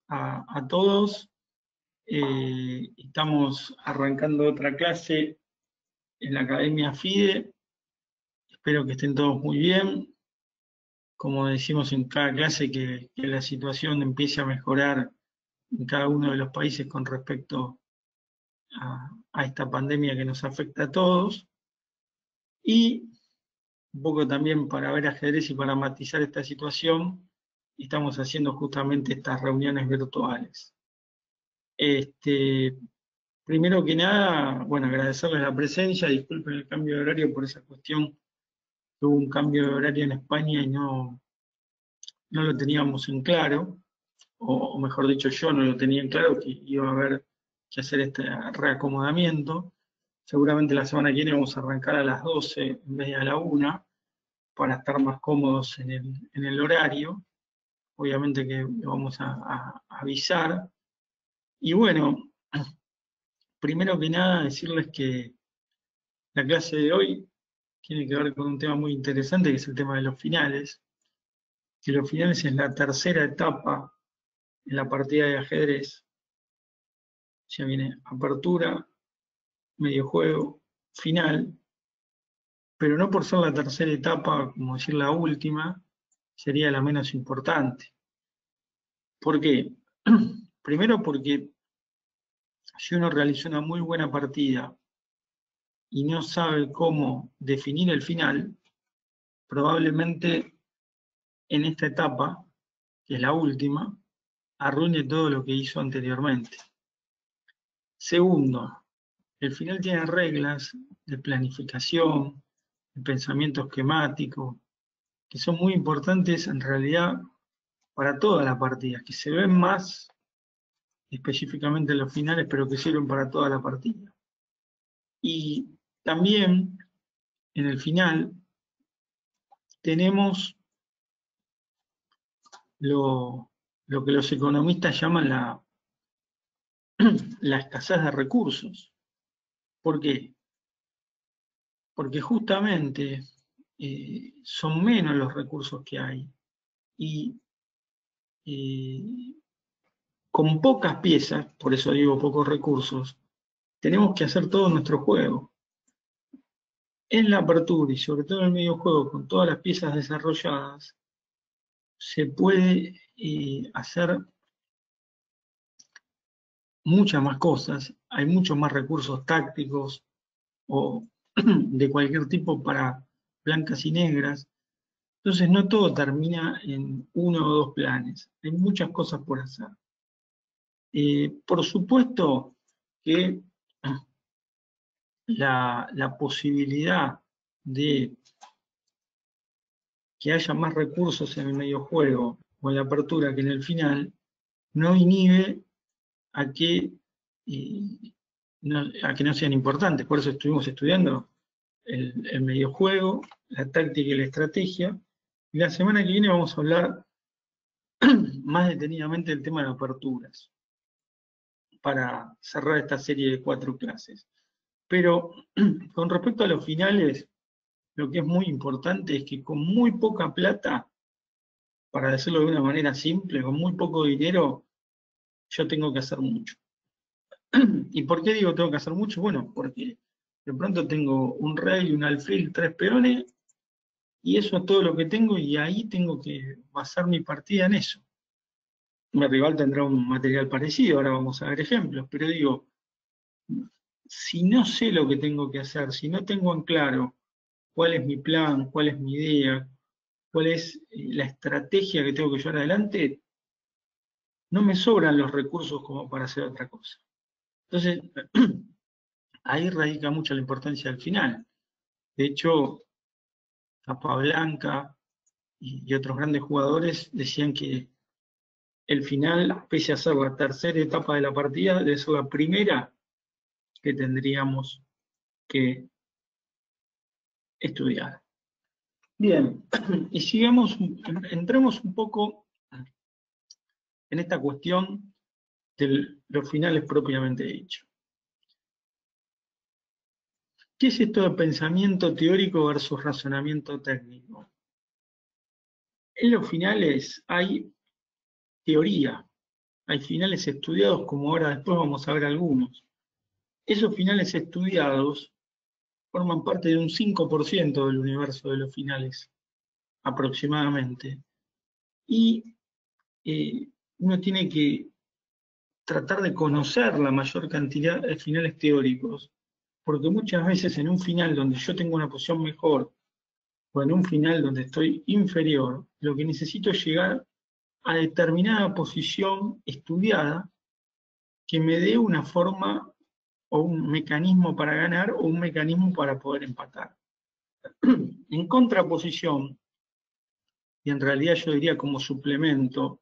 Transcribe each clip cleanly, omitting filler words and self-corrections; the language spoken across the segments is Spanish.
a todos. Estamos arrancando otra clase en la Academia FIDE. Espero que estén todos muy bien. Como decimos en cada clase, que la situación empiece a mejorar en cada uno de los países con respecto a esta pandemia que nos afecta a todos. Y un poco también para ver ajedrez y para matizar esta situación, estamos haciendo justamente estas reuniones virtuales. Primero que nada, bueno, agradecerles la presencia, disculpen el cambio de horario por esa cuestión, que hubo un cambio de horario en España y no lo teníamos en claro, o mejor dicho, yo no lo tenía en claro, que iba a haber que hacer este reacomodamiento. Seguramente la semana que viene vamos a arrancar a las 12 en vez de a la 1, para estar más cómodos en el horario. Obviamente que lo vamos a avisar. Y bueno, primero que nada decirles que la clase de hoy tiene que ver con un tema muy interesante, que es el tema de los finales. Que los finales es la tercera etapa en la partida de ajedrez. Ya viene apertura, medio juego, final, pero no por ser la tercera etapa, como decir la última, sería la menos importante. ¿Por qué? Primero porque si uno realiza una muy buena partida y no sabe cómo definir el final, probablemente en esta etapa, que es la última, arruine todo lo que hizo anteriormente. Segundo, el final tiene reglas de planificación, de pensamiento esquemático, que son muy importantes en realidad para toda la partida, que se ven más específicamente en los finales, pero que sirven para toda la partida. Y también en el final tenemos lo que los economistas llaman la escasez de recursos. ¿Por qué? Porque justamente son menos los recursos que hay. Y con pocas piezas, por eso digo pocos recursos, tenemos que hacer todo nuestro juego. En la apertura y sobre todo en el medio juego, con todas las piezas desarrolladas, se puede hacer muchas más cosas, hay muchos más recursos tácticos o de cualquier tipo para blancas y negras. Entonces no todo termina en uno o dos planes, hay muchas cosas por hacer. Por supuesto que la posibilidad de que haya más recursos en el medio juego o en la apertura que en el final no inhibe a que no sean importantes. Por eso estuvimos estudiando el mediojuego, la táctica y la estrategia. Y la semana que viene vamos a hablar más detenidamente del tema de aperturas, para cerrar esta serie de 4 clases. Pero con respecto a los finales, lo que es muy importante es que con muy poca plata, para decirlo de una manera simple, con muy poco dinero, yo tengo que hacer mucho. ¿Y por qué digo tengo que hacer mucho? Bueno, porque de pronto tengo un rey, un alfil, 3 peones, y eso es todo lo que tengo, y ahí tengo que basar mi partida en eso. Mi rival tendrá un material parecido, ahora vamos a ver ejemplos, pero digo, si no sé lo que tengo que hacer, si no tengo en claro cuál es mi plan, cuál es mi idea, cuál es la estrategia que tengo que llevar adelante, no me sobran los recursos como para hacer otra cosa. Entonces, ahí radica mucho la importancia del final. De hecho, Capablanca y otros grandes jugadores decían que el final, pese a ser la tercera etapa de la partida, debe ser la primera que tendríamos que estudiar. Bien, y sigamos, entremos un poco en esta cuestión de los finales propiamente dicho. ¿Qué es esto de pensamiento teórico versus razonamiento técnico? En los finales hay teoría, hay finales estudiados, como ahora después vamos a ver algunos. Esos finales estudiados forman parte de un 5% del universo de los finales, aproximadamente. Y uno tiene que tratar de conocer la mayor cantidad de finales teóricos, porque muchas veces en un final donde yo tengo una posición mejor, o en un final donde estoy inferior, lo que necesito es llegar a determinada posición estudiada que me dé una forma o un mecanismo para ganar o un mecanismo para poder empatar. En contraposición, y en realidad yo diría como suplemento,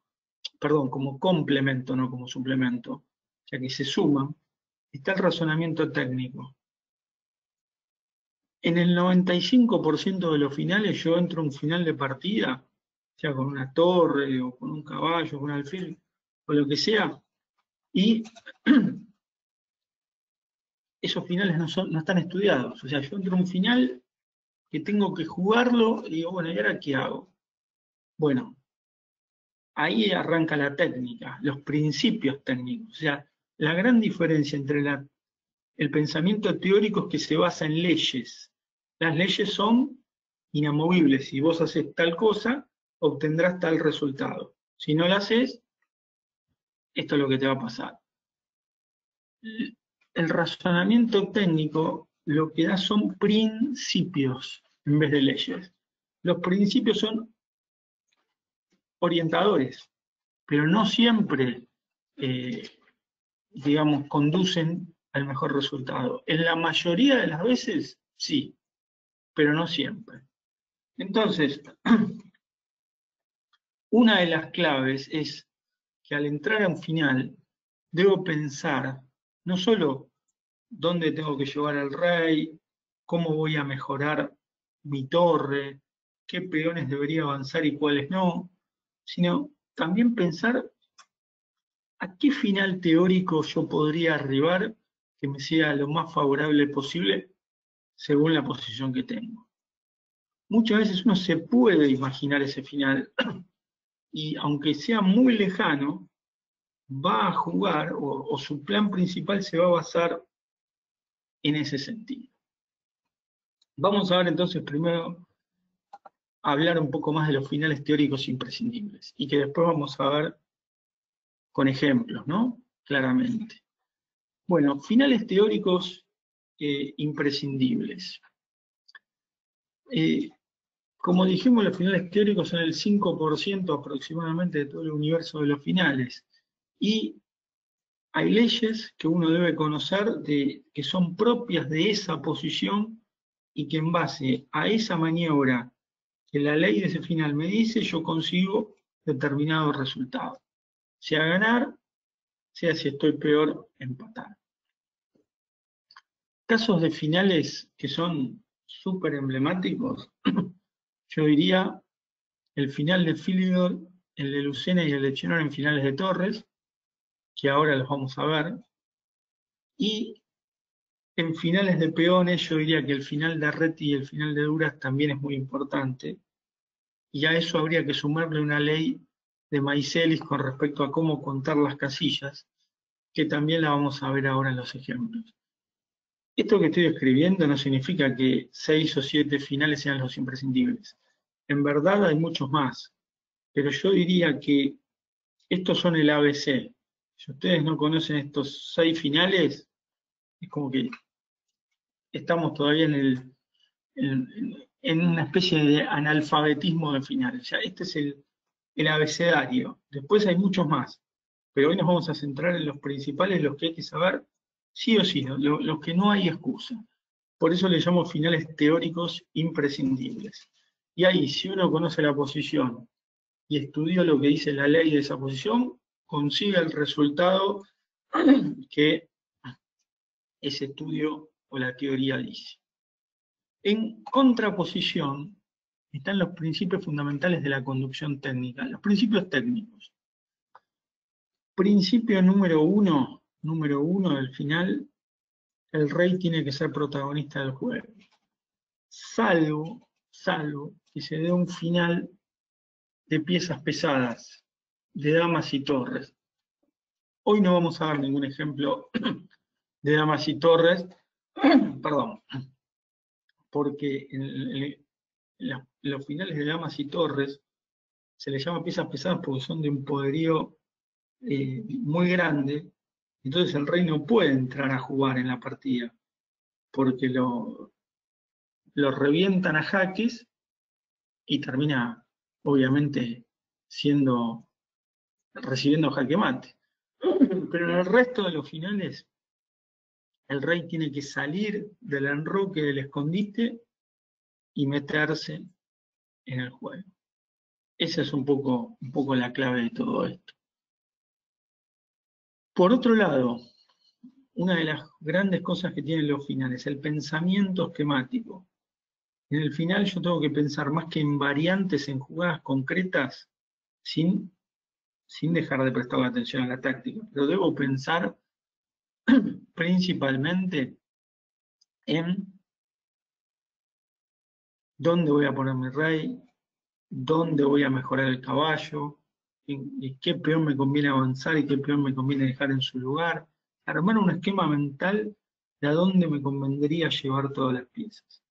perdón, como complemento, no como suplemento, ya que se suman, está el razonamiento técnico. En el 95% de los finales yo entro a un final de partida, sea con una torre o con un caballo, con un alfil, o lo que sea, y esos finales no están estudiados. O sea, yo entro a un final que tengo que jugarlo y digo, bueno, ¿y ahora qué hago? Bueno, ahí arranca la técnica, los principios técnicos. O sea, la gran diferencia entre el pensamiento teórico es que se basa en leyes. Las leyes son inamovibles. Si vos haces tal cosa, obtendrás tal resultado. Si no lo haces, esto es lo que te va a pasar. El razonamiento técnico lo que da son principios en vez de leyes. Los principios son orientadores, pero no siempre, digamos, conducen al mejor resultado. En la mayoría de las veces, sí, pero no siempre. Entonces, una de las claves es que al entrar a un final, debo pensar no solo dónde tengo que llevar al rey, cómo voy a mejorar mi torre, qué peones debería avanzar y cuáles no, sino también pensar a qué final teórico yo podría arribar que me sea lo más favorable posible según la posición que tengo. Muchas veces uno se puede imaginar ese final y aunque sea muy lejano, va a jugar o su plan principal se va a basar en ese sentido. Vamos a ver entonces primero hablar un poco más de los finales teóricos imprescindibles y que después vamos a ver con ejemplos, ¿no? Claramente. Bueno, finales teóricos imprescindibles. Como dijimos, los finales teóricos son el 5% aproximadamente de todo el universo de los finales. Y hay leyes que uno debe conocer que son propias de esa posición y que en base a esa maniobra que la ley de ese final me dice, yo consigo determinado resultado. Sea ganar, sea si estoy peor, empatar. Casos de finales que son súper emblemáticos, yo diría el final de Philidor, el de Lucena y el de Chenor en finales de Torres, que ahora los vamos a ver, y en finales de peones yo diría que el final de Arreti y el final de Duras también es muy importante, y a eso habría que sumarle una ley de Maicelis con respecto a cómo contar las casillas, que también la vamos a ver ahora en los ejemplos. Esto que estoy escribiendo no significa que 6 o 7 finales sean los imprescindibles. En verdad hay muchos más, pero yo diría que estos son el ABC. Si ustedes no conocen estos 6 finales, es como que estamos todavía en una especie de analfabetismo de finales. O sea, este es el abecedario. Después hay muchos más, pero hoy nos vamos a centrar en los principales, los que hay que saber sí o sí, los que no hay excusa. Por eso le llamo finales teóricos imprescindibles. Y ahí, si uno conoce la posición y estudió lo que dice la ley de esa posición, consigue el resultado que ese estudio o la teoría dice. En contraposición están los principios fundamentales de la conducción técnica, los principios técnicos. Principio número uno del final, el rey tiene que ser protagonista del juego. Salvo que se dé un final de piezas pesadas, de damas y torres. Hoy no vamos a dar ningún ejemplo de damas y torres, perdón, porque en los finales de damas y torres se les llama piezas pesadas porque son de un poderío muy grande, entonces el rey no puede entrar a jugar en la partida, porque lo revientan a jaques y termina, obviamente, recibiendo jaque mate. Pero en el resto de los finales, el rey tiene que salir del enroque del escondite y meterse en el juego. Esa es un poco la clave de todo esto. Por otro lado, una de las grandes cosas que tienen los finales, el pensamiento esquemático. En el final yo tengo que pensar más que en variantes, en jugadas concretas, sin dejar de prestar atención a la táctica, pero debo pensar principalmente en dónde voy a poner mi rey, dónde voy a mejorar el caballo, en qué peón me conviene avanzar y qué peón me conviene dejar en su lugar. Armar un esquema mental de a dónde me convendría llevar todas las piezas.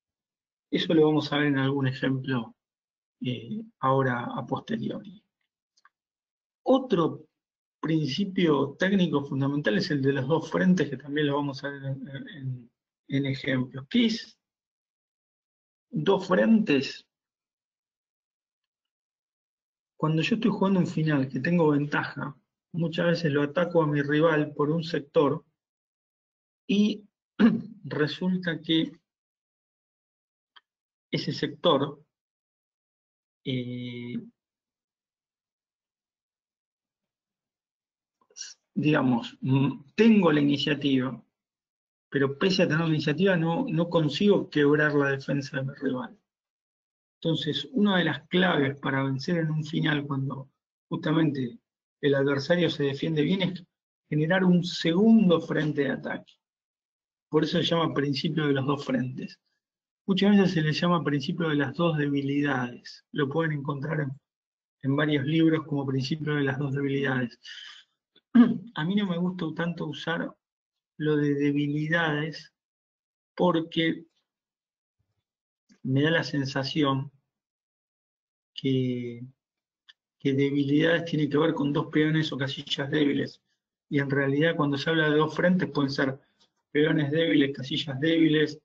Eso lo vamos a ver en algún ejemplo ahora a posteriori. Otro principio técnico fundamental es el de los dos frentes, que también lo vamos a ver en ejemplos. ¿Qué es dos frentes? Cuando yo estoy jugando un final que tengo ventaja, muchas veces lo ataco a mi rival por un sector y resulta que ese sector, digamos, tengo la iniciativa, pero pese a tener la iniciativa no consigo quebrar la defensa de mi rival. Entonces, una de las claves para vencer en un final, cuando justamente el adversario se defiende bien, es generar un segundo frente de ataque. Por eso se llama principio de los dos frentes. Muchas veces se le llama principio de las dos debilidades. Lo pueden encontrar en varios libros como principio de las dos debilidades. A mí no me gusta tanto usar lo de debilidades porque me da la sensación que debilidades tiene que ver con dos peones o casillas débiles. Y en realidad cuando se habla de dos frentes pueden ser peones débiles, casillas débiles,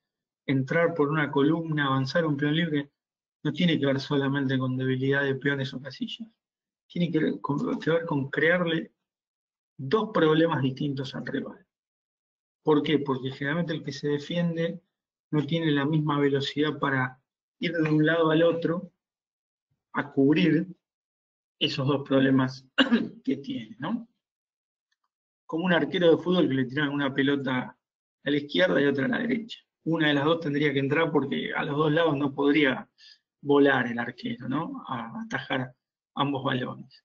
entrar por una columna, avanzar un peón libre. No tiene que ver solamente con debilidad de peones o casillas. Tiene que ver con crearle dos problemas distintos al rival. ¿Por qué? Porque generalmente el que se defiende no tiene la misma velocidad para ir de un lado al otro a cubrir esos dos problemas que tiene, ¿no? Como un arquero de fútbol que le tiran una pelota a la izquierda y otra a la derecha. Una de las dos tendría que entrar porque a los dos lados no podría volar el arquero, ¿no? A atajar ambos balones.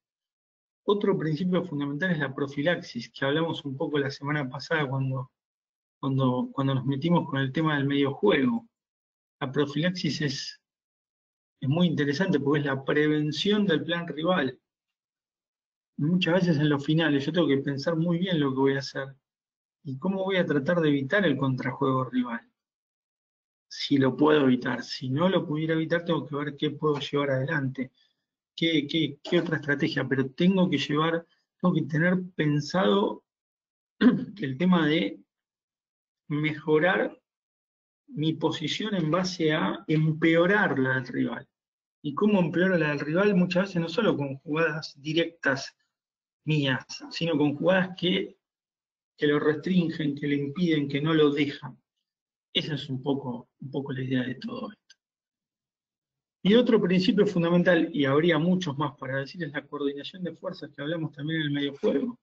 Otro principio fundamental es la profilaxis, que hablamos un poco la semana pasada cuando nos metimos con el tema del medio juego. La profilaxis es muy interesante porque es la prevención del plan rival. Muchas veces en los finales yo tengo que pensar muy bien lo que voy a hacer y cómo voy a tratar de evitar el contrajuego rival. Si lo puedo evitar, si no lo pudiera evitar, tengo que ver qué puedo llevar adelante, qué otra estrategia, pero tengo que tener pensado el tema de mejorar mi posición en base a empeorar la del rival. ¿Y cómo empeora la del rival? Muchas veces no solo con jugadas directas mías, sino con jugadas que lo restringen, que le impiden, que no lo dejan. Esa es un poco la idea de todo esto. Y otro principio fundamental, y habría muchos más para decir, es la coordinación de fuerzas que hablamos también en el medio juego.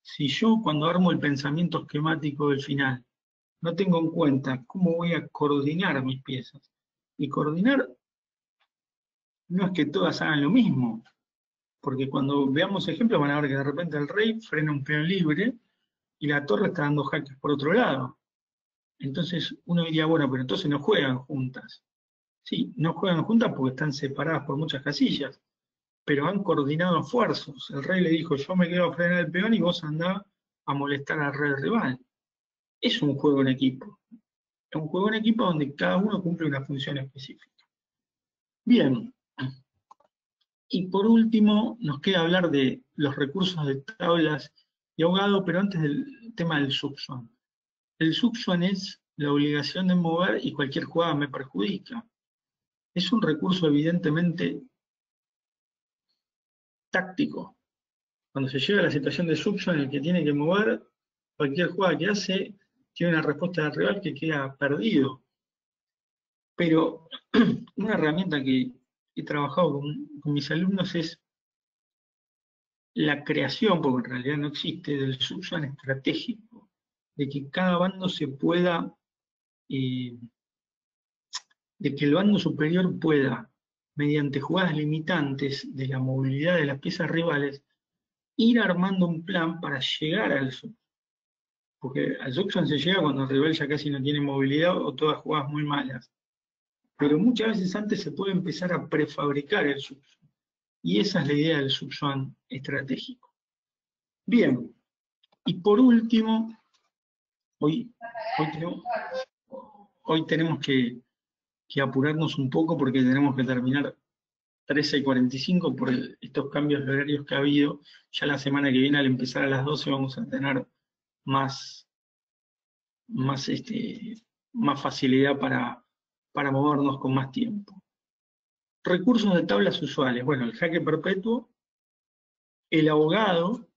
Si yo cuando armo el pensamiento esquemático del final, no tengo en cuenta cómo voy a coordinar mis piezas, y coordinar no es que todas hagan lo mismo, porque cuando veamos ejemplos van a ver que de repente el rey frena un peón libre y la torre está dando jaques por otro lado. Entonces uno diría, bueno, pero entonces no juegan juntas. Sí, no juegan juntas porque están separadas por muchas casillas, pero han coordinado esfuerzos. El rey le dijo, yo me quedo a frenar el peón y vos andá a molestar al rey rival. Es un juego en equipo. Es un juego en equipo donde cada uno cumple una función específica. Bien. Y por último, nos queda hablar de los recursos de tablas y ahogado, pero antes del tema del subswan. El subswan es la obligación de mover y cualquier jugada me perjudica. Es un recurso evidentemente táctico. Cuando se llega a la situación de subswan, el que tiene que mover, cualquier jugada que hace, tiene una respuesta del rival que queda perdido. Pero una herramienta que he trabajado con mis alumnos es la creación, porque en realidad no existe, del subswan estratégico, de que cada bando se pueda, de que el bando superior pueda, mediante jugadas limitantes de la movilidad de las piezas rivales, ir armando un plan para llegar al subswan. Porque al subswan se llega cuando el rival ya casi no tiene movilidad o todas jugadas muy malas. Pero muchas veces antes se puede empezar a prefabricar el subswan. Y esa es la idea del subswan estratégico. Bien, y por último, hoy tenemos que apurarnos un poco porque tenemos que terminar 13:45 por estos cambios de horarios que ha habido. Ya la semana que viene, al empezar a las 12, vamos a tener más facilidad para movernos con más tiempo. Recursos de tablas usuales. Bueno, el jaque perpetuo, el ahogado,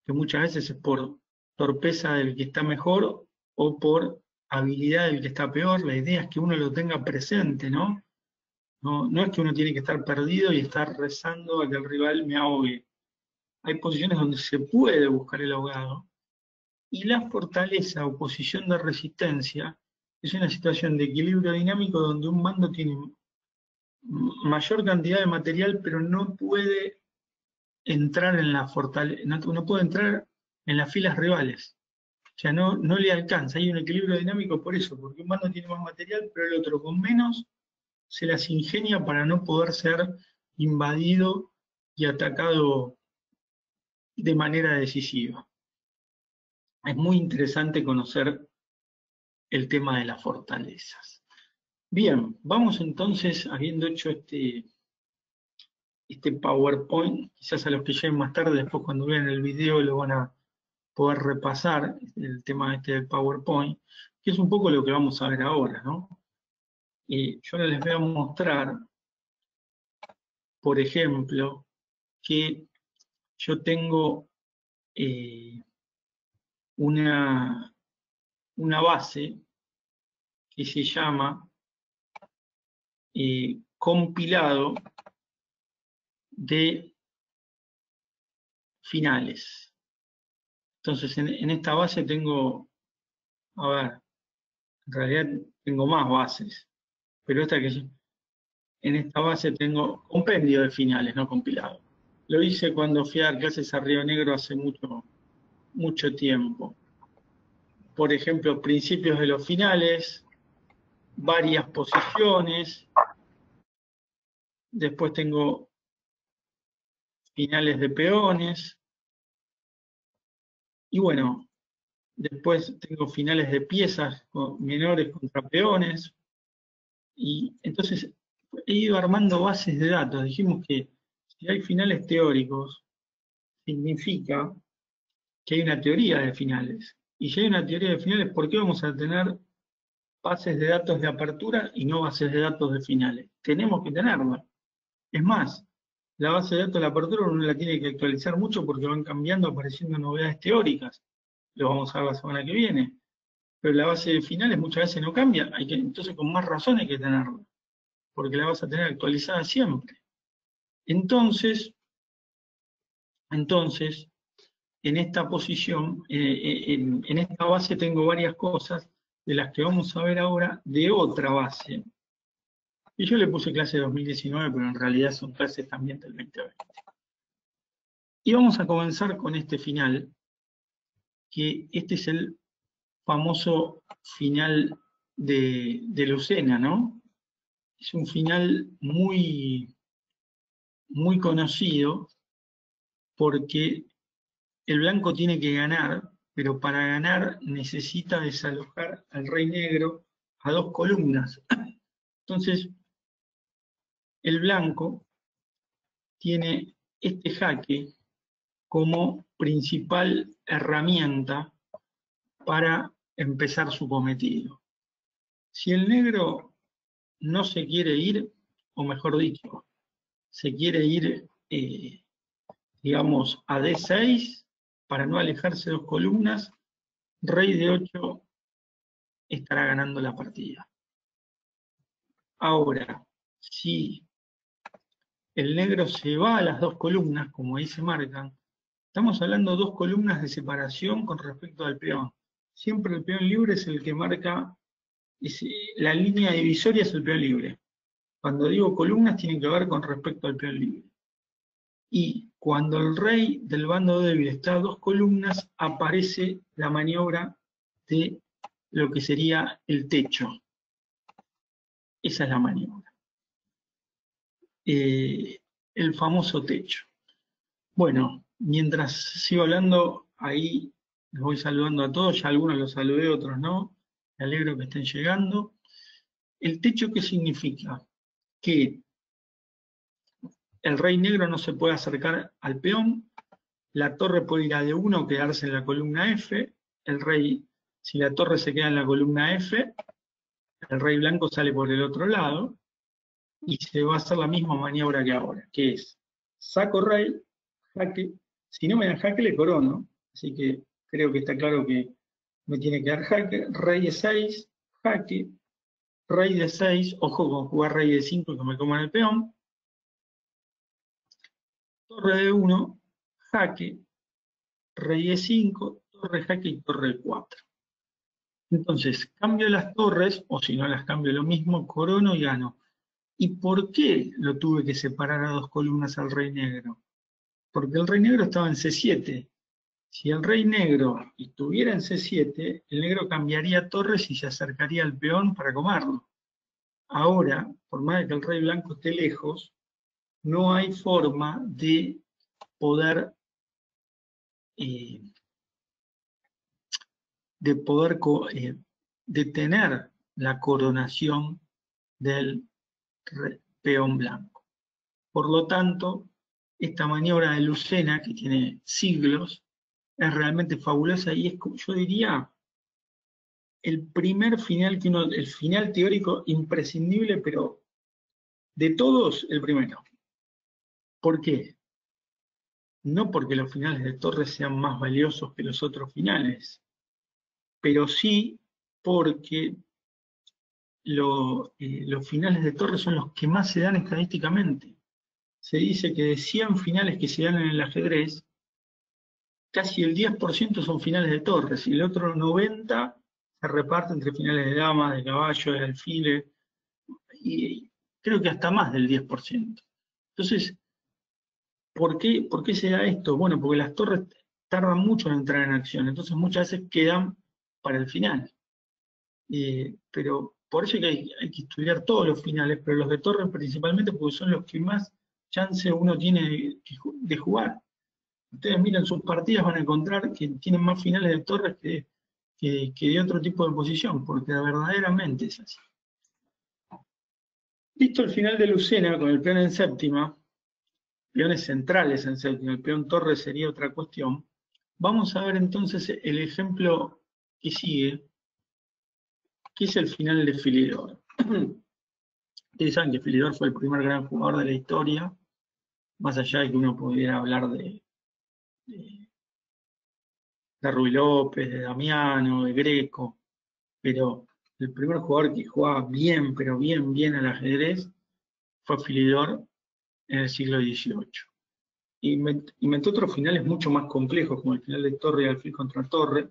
que muchas veces es por torpeza del que está mejor o por habilidad del que está peor. La idea es que uno lo tenga presente, ¿no? No es que uno tiene que estar perdido y estar rezando a que el rival me ahogue. Hay posiciones donde se puede buscar el ahogado. Y la fortaleza o posición de resistencia es una situación de equilibrio dinámico donde un bando tiene mayor cantidad de material, pero no puede entrar en la fortaleza, no puede entrar en las filas rivales. O sea, no le alcanza. Hay un equilibrio dinámico por eso, porque un bando tiene más material, pero el otro con menos se las ingenia para no poder ser invadido y atacado de manera decisiva. Es muy interesante conocer el tema de las fortalezas. Bien, vamos entonces, habiendo hecho este PowerPoint, quizás a los que lleguen más tarde, después cuando vean el video lo van a poder repasar, el tema del PowerPoint, que es un poco lo que vamos a ver ahora, ¿no? Yo ahora les voy a mostrar, por ejemplo, que yo tengo una base que se llama compilado de finales. Entonces, en esta base tengo, a ver, en realidad tengo más bases, pero en esta base tengo compendio de finales, no compilado. Lo hice cuando fui a dar clases a Río Negro hace mucho tiempo. Por ejemplo, principios de los finales, varias posiciones, después tengo finales de peones, y bueno, después tengo finales de piezas menores contra peones, y entonces he ido armando bases de datos. Dijimos que si hay finales teóricos, significa que hay una teoría de finales. Y si hay una teoría de finales, ¿por qué vamos a tener bases de datos de apertura y no bases de datos de finales? Tenemos que tenerla. Es más, la base de datos de la apertura uno la tiene que actualizar mucho porque van cambiando, apareciendo novedades teóricas. Lo vamos a ver la semana que viene. Pero la base de finales muchas veces no cambia, entonces con más razón hay que tenerla, porque la vas a tener actualizada siempre. Entonces, en esta posición, en esta base tengo varias cosas de las que vamos a ver ahora de otra base. Y yo le puse clase de 2019, pero en realidad son clases también del 2020. Y vamos a comenzar con este final, que este es el famoso final de Lucena, ¿no? Es un final muy muy conocido porque el blanco tiene que ganar, pero para ganar necesita desalojar al rey negro a 2 columnas. Entonces, el blanco tiene este jaque como principal herramienta para empezar su cometido. Si el negro no se quiere ir, o mejor dicho, se quiere ir, digamos, a D6, para no alejarse 2 columnas, rey de 8 estará ganando la partida. Ahora, si el negro se va a las 2 columnas, como ahí se marcan, estamos hablando de 2 columnas de separación con respecto al peón. Siempre el peón libre es el que marca, la línea divisoria es el peón libre. Cuando digo columnas tiene que ver con respecto al peón libre. Y cuando el rey del bando débil está a 2 columnas, aparece la maniobra de lo que sería el techo. Esa es la maniobra. El famoso techo. Bueno, mientras sigo hablando, ahí les voy saludando a todos, ya algunos los saludé, otros no, me alegro que estén llegando. ¿El techo qué significa? Que el rey negro no se puede acercar al peón, la torre puede ir a D1, quedarse en la columna F, el rey, si la torre se queda en la columna F, el rey blanco sale por el otro lado, y se va a hacer la misma maniobra que ahora, que es, saco rey, jaque, si no me dan jaque le corono, así que creo que está claro que me tiene que dar jaque, rey de 6, jaque, rey de 6, ojo con jugar rey de 5 que me coman el peón, torre de 1, jaque, rey de 5, torre jaque y torre de 4. Entonces, cambio las torres, o si no las cambio lo mismo, corono y gano. ¿Y por qué lo tuve que separar a 2 columnas al rey negro? Porque el rey negro estaba en C7. Si el rey negro estuviera en C7, el negro cambiaría torres y se acercaría al peón para comerlo. Ahora, por más de que el rey blanco esté lejos, no hay forma de poder, detener la coronación del peón blanco. Por lo tanto, esta maniobra de Lucena, que tiene siglos, es realmente fabulosa y es, yo diría, el primer final que uno, el final teórico imprescindible, pero de todos, el primero. ¿Por qué? No porque los finales de torre sean más valiosos que los otros finales, pero sí porque los finales de torre son los que más se dan estadísticamente. Se dice que de 100 finales que se dan en el ajedrez, casi el 10% son finales de torres, y el otro 90% se reparte entre finales de dama, de caballo, de alfiles, y creo que hasta más del 10%. Entonces, ¿por qué se da esto? Bueno, porque las torres tardan mucho en entrar en acción, entonces muchas veces quedan para el final. Pero por eso hay que estudiar todos los finales, pero los de torres principalmente porque son los que más chance uno tiene de jugar. Ustedes miran sus partidas, van a encontrar que tienen más finales de torres que de otro tipo de posición, porque verdaderamente es así. Visto el final de Lucena con el peón en séptima, peones centrales en séptima, el peón torre sería otra cuestión, vamos a ver entonces el ejemplo que sigue, que es el final de Philidor. Ustedes saben que Philidor fue el primer gran jugador de la historia, más allá de que uno pudiera hablar de Ruy López, de Damiano, de Greco, pero el primer jugador que jugaba bien, pero bien al ajedrez, fue Philidor en el siglo XVIII. Inventó otros finales mucho más complejos, como el final de torre y alfil contra torre,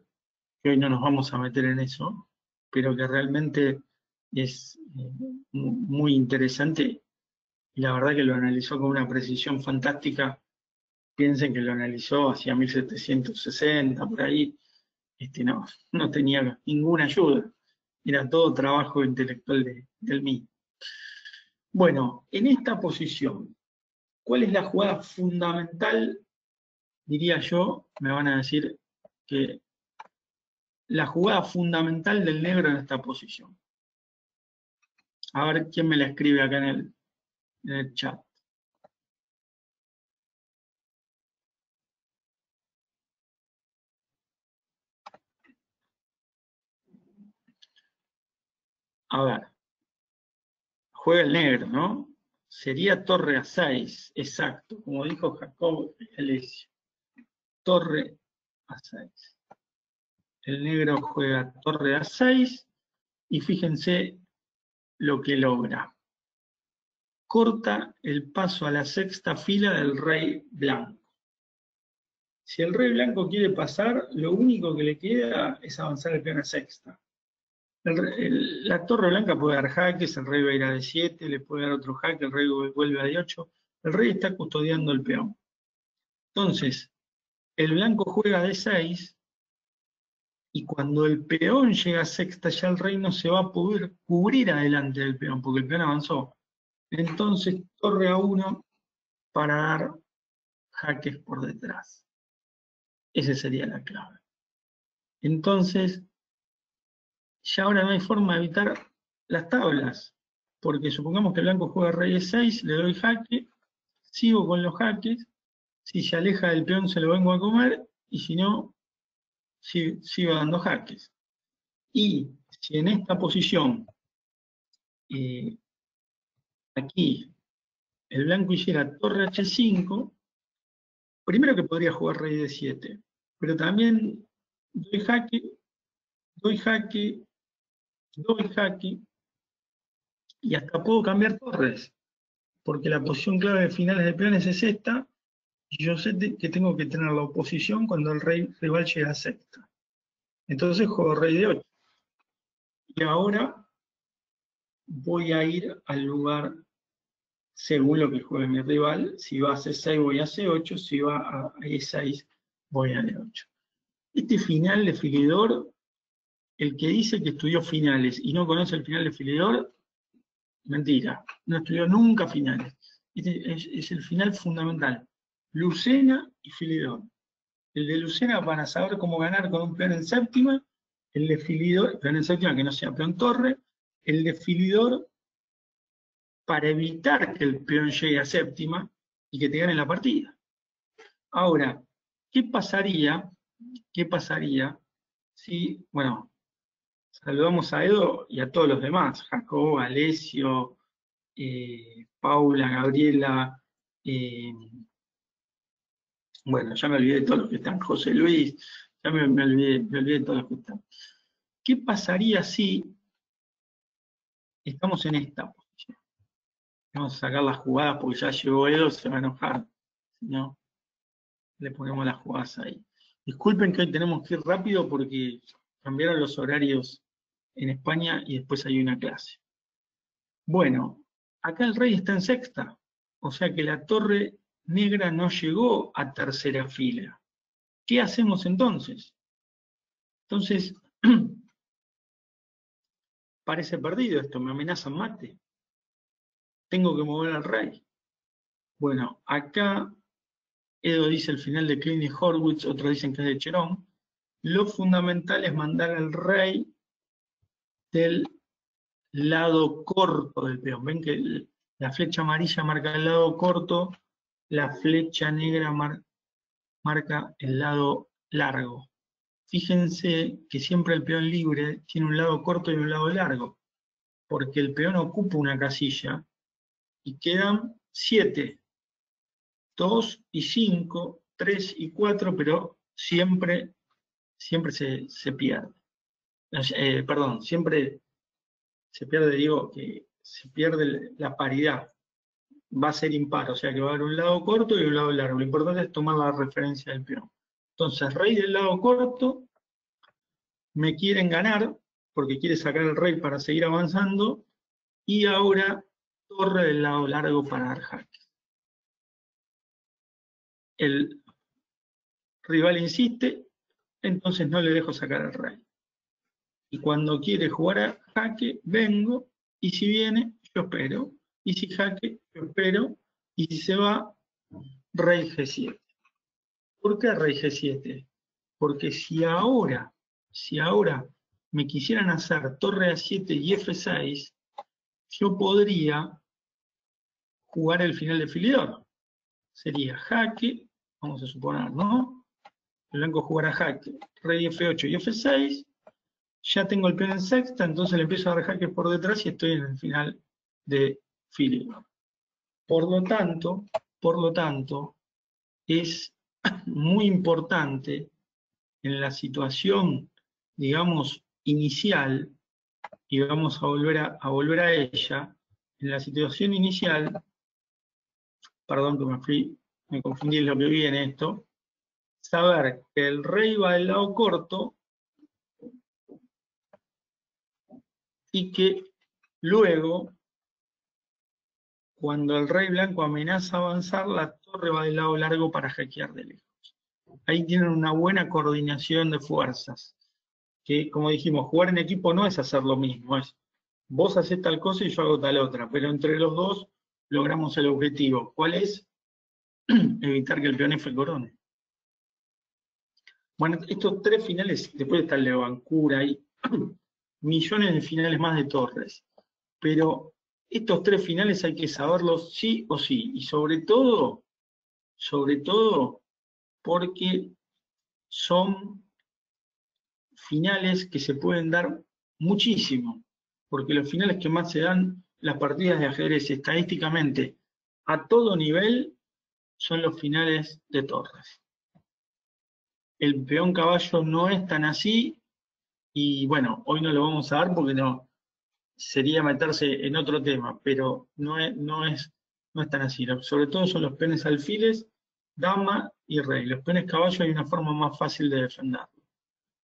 que hoy no nos vamos a meter en eso, pero que realmente es muy interesante, y la verdad que lo analizó con una precisión fantástica. Piensen que lo analizó hacia 1760, por ahí, no tenía ninguna ayuda, era todo trabajo intelectual del mismo. Bueno, en esta posición, ¿Cuál es la jugada fundamental? Diría yo, me van a decir que la jugada fundamental del negro en esta posición. A ver quién me la escribe acá en el chat. A ver, juega el negro, ¿no? Sería torre a 6, exacto, como dijo Jacob Alessio. Torre a 6. El negro juega torre a 6 y fíjense lo que logra. Corta el paso a la sexta fila del rey blanco. Si el rey blanco quiere pasar, lo único que le queda es avanzar el peón a sexta. La torre blanca puede dar jaques, el rey va a ir a D7, le puede dar otro jaque, el rey vuelve a D8. El rey está custodiando el peón. Entonces, el blanco juega D6 y cuando el peón llega a sexta ya el rey no se va a poder cubrir adelante del peón, porque el peón avanzó. Entonces, torre a 1 para dar jaques por detrás. Esa sería la clave. Entonces, ya ahora no hay forma de evitar las tablas, porque supongamos que el blanco juega rey E6, le doy jaque, sigo con los jaques, si se aleja del peón se lo vengo a comer, y si no, sigo dando jaques. Y si en esta posición, aquí, el blanco hiciera torre H5, primero que podría jugar rey D7, pero también doy jaque, doy jaque, doy jaque, y hasta puedo cambiar torres, porque la posición clave de finales de peones es esta, y yo sé que tengo que tener la oposición cuando el rey rival llega a sexta. Entonces juego rey de 8. Y ahora voy a ir al lugar según lo que juegue mi rival. Si va a C6 voy a C8, si va a E6 voy a D8. Este final de Philidor, el que dice que estudió finales y no conoce el final de Philidor, mentira, no estudió nunca finales. Este es el final fundamental. Lucena y Philidor. El de Lucena van a saber cómo ganar con un peón en séptima, el de Philidor, peón en séptima que no sea peón torre, el de Philidor para evitar que el peón llegue a séptima y que te gane la partida. Ahora, ¿qué pasaría si, bueno, saludamos a Edo y a todos los demás, Jacob, Alessio, Paula, Gabriela, bueno, ya me olvidé de todos los que están, José Luis, ya me olvidé de todos los que están. ¿Qué pasaría si estamos en esta posición? Vamos a sacar las jugadas porque ya llegó Edo, se va a enojar. Si no, le ponemos las jugadas ahí. Disculpen que hoy tenemos que ir rápido porque cambiaron los horarios en España y después hay una clase. Bueno, acá el rey está en sexta, o sea que la torre negra no llegó a tercera fila. ¿Qué hacemos entonces? Entonces, parece perdido esto, me amenazan mate. Tengo que mover al rey. Bueno, acá Edo dice el final de Klein y Horwitz, otros dicen que es de Cherón. Lo fundamental es mandar al rey del lado corto del peón. Ven que la flecha amarilla marca el lado corto, la flecha negra marca el lado largo. Fíjense que siempre el peón libre tiene un lado corto y un lado largo, porque el peón ocupa una casilla y quedan 7, 2 y 5, 3 y 4, pero siempre se pierde. Perdón, siempre se pierde, digo, que se pierde la paridad. Va a ser impar, o sea que va a haber un lado corto y un lado largo. Lo importante es tomar la referencia del peón. Entonces, rey del lado corto, me quieren ganar, porque quiere sacar el rey para seguir avanzando, y ahora torre del lado largo para dar jaque. El rival insiste, entonces no le dejo sacar al rey. Y cuando quiere jugar a jaque, vengo, y si viene, yo espero. Y si jaque, yo espero, y si se va, rey G7. ¿Por qué rey G7? Porque si ahora me quisieran hacer torre A7 y F6, yo podría jugar el final de Filidor. Sería jaque, vamos a suponer, ¿no? El blanco jugará jaque, rey F8 y F6, ya tengo el peón en sexta, entonces le empiezo a dar jaques por detrás y estoy en el final de Filidor. Por lo tanto, es muy importante en la situación, digamos, inicial, y vamos a volver a ella, en la situación inicial, perdón que me confundí en lo que viene esto, saber que el rey va del lado corto y que luego, cuando el rey blanco amenaza avanzar, la torre va del lado largo para hackear de lejos. Ahí tienen una buena coordinación de fuerzas, que como dijimos, jugar en equipo no es hacer lo mismo, es vos haces tal cosa y yo hago tal otra, pero entre los dos logramos el objetivo. ¿Cuál es? Evitar que el peón F corone. Bueno, estos tres finales, después está el de Bancura, hay millones de finales más de torres, pero estos tres finales hay que saberlos sí o sí, y sobre todo porque son finales que se pueden dar muchísimo, porque los finales que más se dan, las partidas de ajedrez estadísticamente a todo nivel, son los finales de torres. El peón caballo no es tan así, y bueno, hoy no lo vamos a dar porque no sería meterse en otro tema, pero no es tan así. Sobre todo son los peones alfiles, dama y rey. Los peones caballo hay una forma más fácil de defenderlo,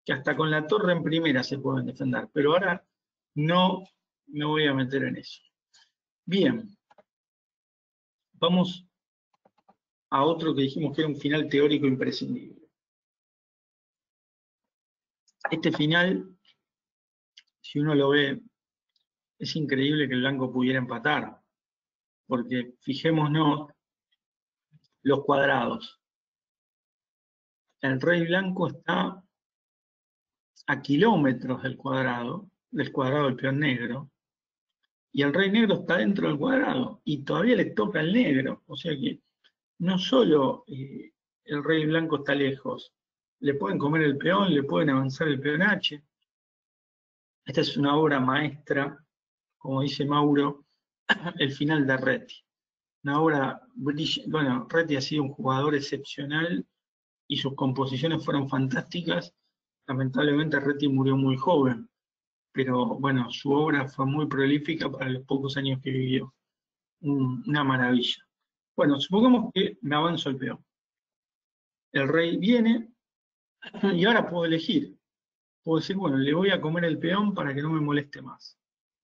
que hasta con la torre en primera se pueden defender, pero ahora no me voy a meter en eso. Bien, vamos a otro que dijimos que era un final teórico imprescindible. Este final, si uno lo ve, es increíble que el blanco pudiera empatar, porque fijémonos los cuadrados. El rey blanco está a kilómetros del cuadrado del peón negro, y el rey negro está dentro del cuadrado, y todavía le toca al negro, o sea que no solo el rey blanco está lejos, le pueden comer el peón, le pueden avanzar el peón H. Esta es una obra maestra, como dice Mauro, el final de Reti. Una obra brillante. Bueno, Reti ha sido un jugador excepcional y sus composiciones fueron fantásticas. Lamentablemente Reti murió muy joven, pero bueno, su obra fue muy prolífica para los pocos años que vivió. Una maravilla. Bueno, supongamos que me avanzo el peón. El rey viene y ahora puedo elegir. Puedo decir, bueno, le voy a comer el peón para que no me moleste más.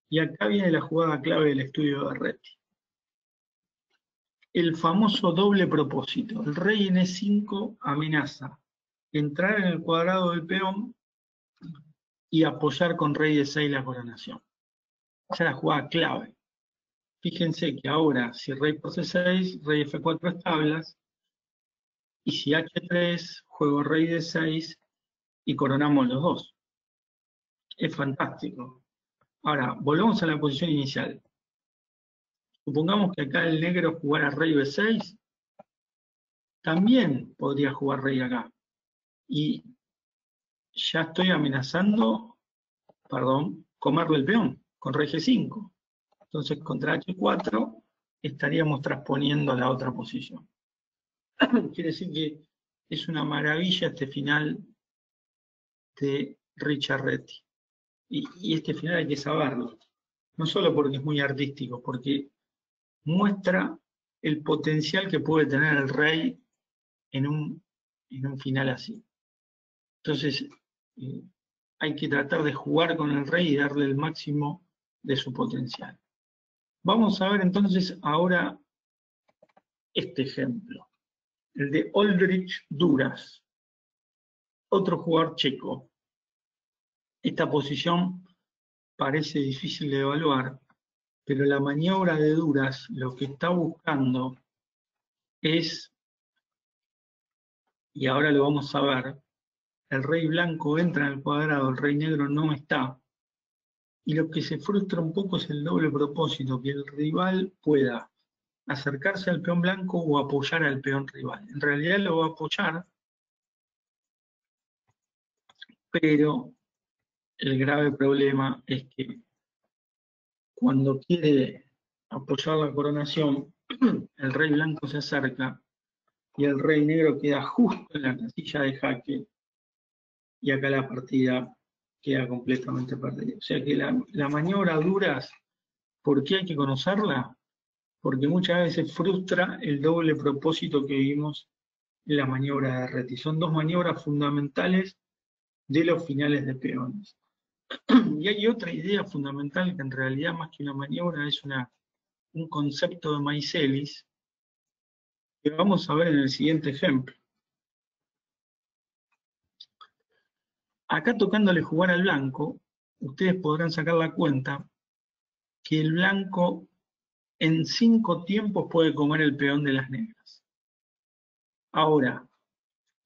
Y acá viene la jugada clave del estudio de Reti. El famoso doble propósito. El rey en E5 amenaza entrar en el cuadrado del peón y apoyar con rey de 6 la coronación. Esa es la jugada clave. Fíjense que ahora, si rey por C6, rey F4 es tablas, y si H3, juego rey de 6 y coronamos los dos. Es fantástico. Ahora, volvamos a la posición inicial. Supongamos que acá el negro jugara rey B6, también podría jugar rey acá. Y ya estoy amenazando, comerle el peón, con rey G5. Entonces, contra H4 estaríamos transponiendo a la otra posición. Quiere decir que es una maravilla este final de Richard Reti. Y este final hay que saberlo. No solo porque es muy artístico, porque muestra el potencial que puede tener el rey en un final así. Entonces, hay que tratar de jugar con el rey y darle el máximo de su potencial. Vamos a ver entonces ahora este ejemplo, el de Oldrich Duras, otro jugador checo. Esta posición parece difícil de evaluar, pero la maniobra de Duras lo que está buscando es, y ahora lo vamos a ver, el rey blanco entra en el cuadrado, el rey negro no está, y lo que se frustra un poco es el doble propósito, que el rival pueda acercarse al peón blanco o apoyar al peón rival. En realidad lo va a apoyar, pero el grave problema es que cuando quiere apoyar la coronación, el rey blanco se acerca y el rey negro queda justo en la casilla de jaque y acá la partida queda completamente perdida. O sea que la maniobra duras, ¿por qué hay que conocerla? Porque muchas veces frustra el doble propósito que vimos en la maniobra de Reti. Son dos maniobras fundamentales de los finales de peones. Y hay otra idea fundamental que en realidad más que una maniobra es un concepto de Maicelis que vamos a ver en el siguiente ejemplo. Acá tocándole jugar al blanco, ustedes podrán sacar la cuenta que el blanco en 5 tiempos puede comer el peón de las negras. Ahora,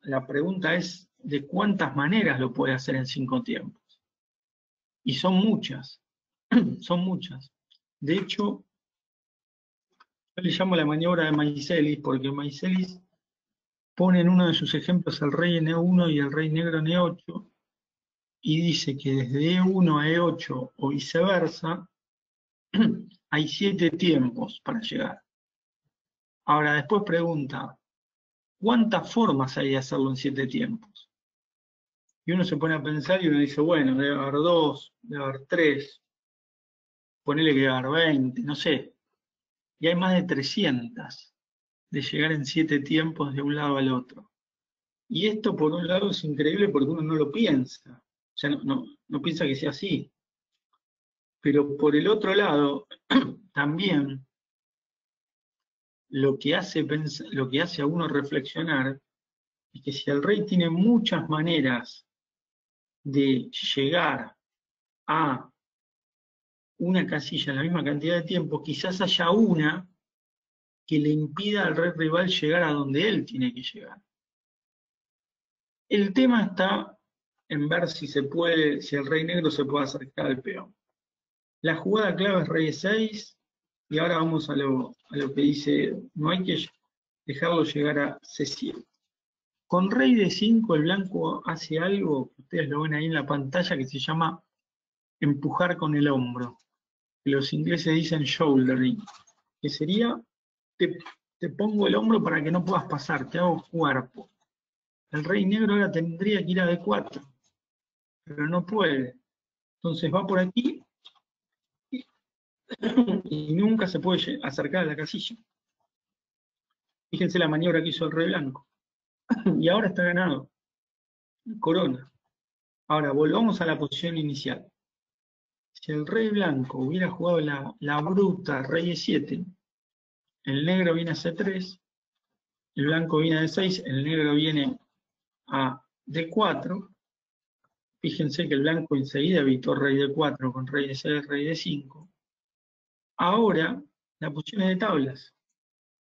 la pregunta es de cuántas maneras lo puede hacer en 5 tiempos. Y son muchas, son muchas. De hecho, yo le llamo la maniobra de Maicelis porque Maicelis pone en uno de sus ejemplos al rey en E1 y el rey negro en E8 y dice que desde E1 a E8 o viceversa hay 7 tiempos para llegar. Ahora después pregunta, ¿cuántas formas hay de hacerlo en 7 tiempos? Y uno se pone a pensar y uno dice, bueno, debe haber 2, debe haber 3, ponele que debe haber 20, no sé. Y hay más de 300 de llegar en 7 tiempos de un lado al otro. Y esto por un lado es increíble porque uno no lo piensa, o sea, no piensa que sea así. Pero por el otro lado, también lo que hace a uno reflexionar es que si el rey tiene muchas maneras de llegar a una casilla en la misma cantidad de tiempo, quizás haya una que le impida al rey rival llegar a donde él tiene que llegar. El tema está en ver si el rey negro se puede acercar al peón. La jugada clave es rey 6, y ahora vamos a lo que dice, no hay que dejarlo llegar a C7. Con rey de 5 el blanco hace algo, que ustedes lo ven ahí en la pantalla, que se llama empujar con el hombro. Que los ingleses dicen shouldering, que sería, te pongo el hombro para que no puedas pasar, te hago cuerpo. El rey negro ahora tendría que ir a D4, pero no puede. Entonces va por aquí y nunca se puede acercar a la casilla. Fíjense la maniobra que hizo el rey blanco. Y ahora está ganado. Corona. Ahora, volvamos a la posición inicial. Si el rey blanco hubiera jugado la bruta rey E7, el negro viene a C3, el blanco viene a D6, el negro viene a D4. Fíjense que el blanco enseguida evitó rey D4 con rey D6, rey D5. Ahora, la posición es de tablas.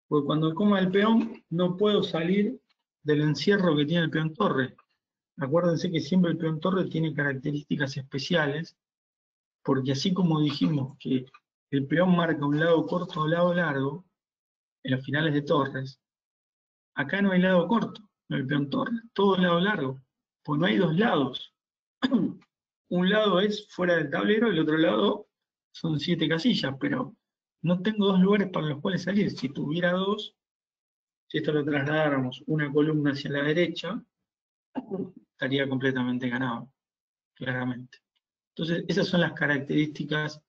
Porque cuando coma el peón, no puedo salir del encierro que tiene el peón torre. Acuérdense que siempre el peón torre tiene características especiales, porque así como dijimos que el peón marca un lado corto o lado largo, en los finales de torres, acá no hay lado corto en el peón torre, todo lado largo, pues no hay dos lados. Un lado es fuera del tablero, el otro lado son 7 casillas, pero no tengo dos lugares para los cuales salir. Si tuviera dos, si esto lo trasladáramos una columna hacia la derecha, estaría completamente ganado, claramente. Entonces, esas son las características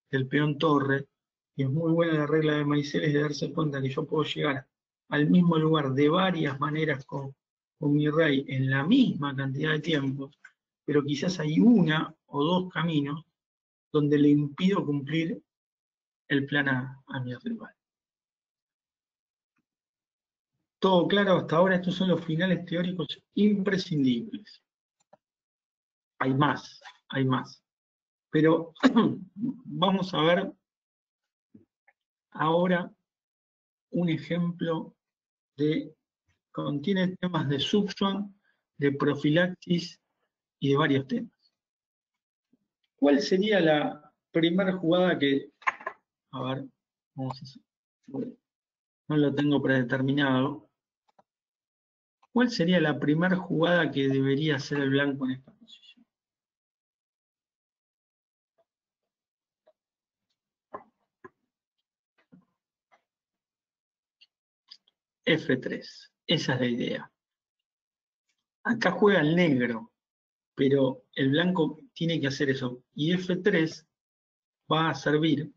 del peón torre, y es muy buena la regla de Maiceles de darse cuenta que yo puedo llegar al mismo lugar de varias maneras con mi rey en la misma cantidad de tiempo, pero quizás hay una o dos caminos donde le impido cumplir el plan a mi rival. Todo claro hasta ahora, estos son los finales teóricos imprescindibles. Hay más, hay más. Pero vamos a ver ahora un ejemplo contiene temas de subswan, de profilaxis y de varios temas. ¿Cuál sería la primera jugada que... A ver, vamos a hacer... No lo tengo predeterminado. ¿Cuál sería la primera jugada que debería hacer el blanco en esta posición? F3. Esa es la idea. Acá juega el negro, pero el blanco tiene que hacer eso. Y F3 va a servir,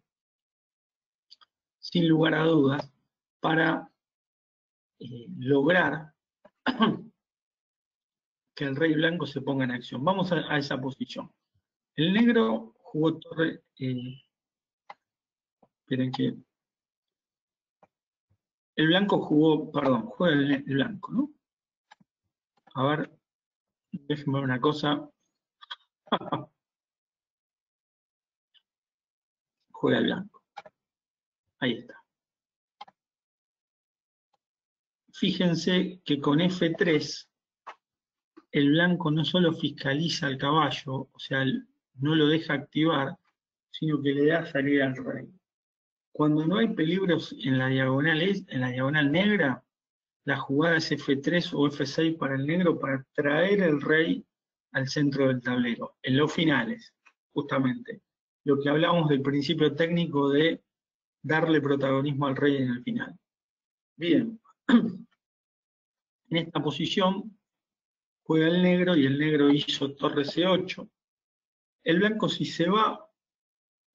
sin lugar a dudas, para lograr que el rey blanco se ponga en acción. Vamos a esa posición. El negro jugó torre... esperen que... El blanco jugó... Perdón, juega el blanco, ¿no? A ver, déjenme ver una cosa. Juega el blanco. Ahí está. Fíjense que con F3 el blanco no solo fiscaliza al caballo, o sea, no lo deja activar, sino que le da salida al rey. Cuando no hay peligros en la diagonal negra, la jugada es F3 o F6 para el negro para traer el rey al centro del tablero, en los finales, justamente. Lo que hablamos del principio técnico de darle protagonismo al rey en el final. Bien, en esta posición juega el negro y el negro hizo torre C8. El blanco, si se va,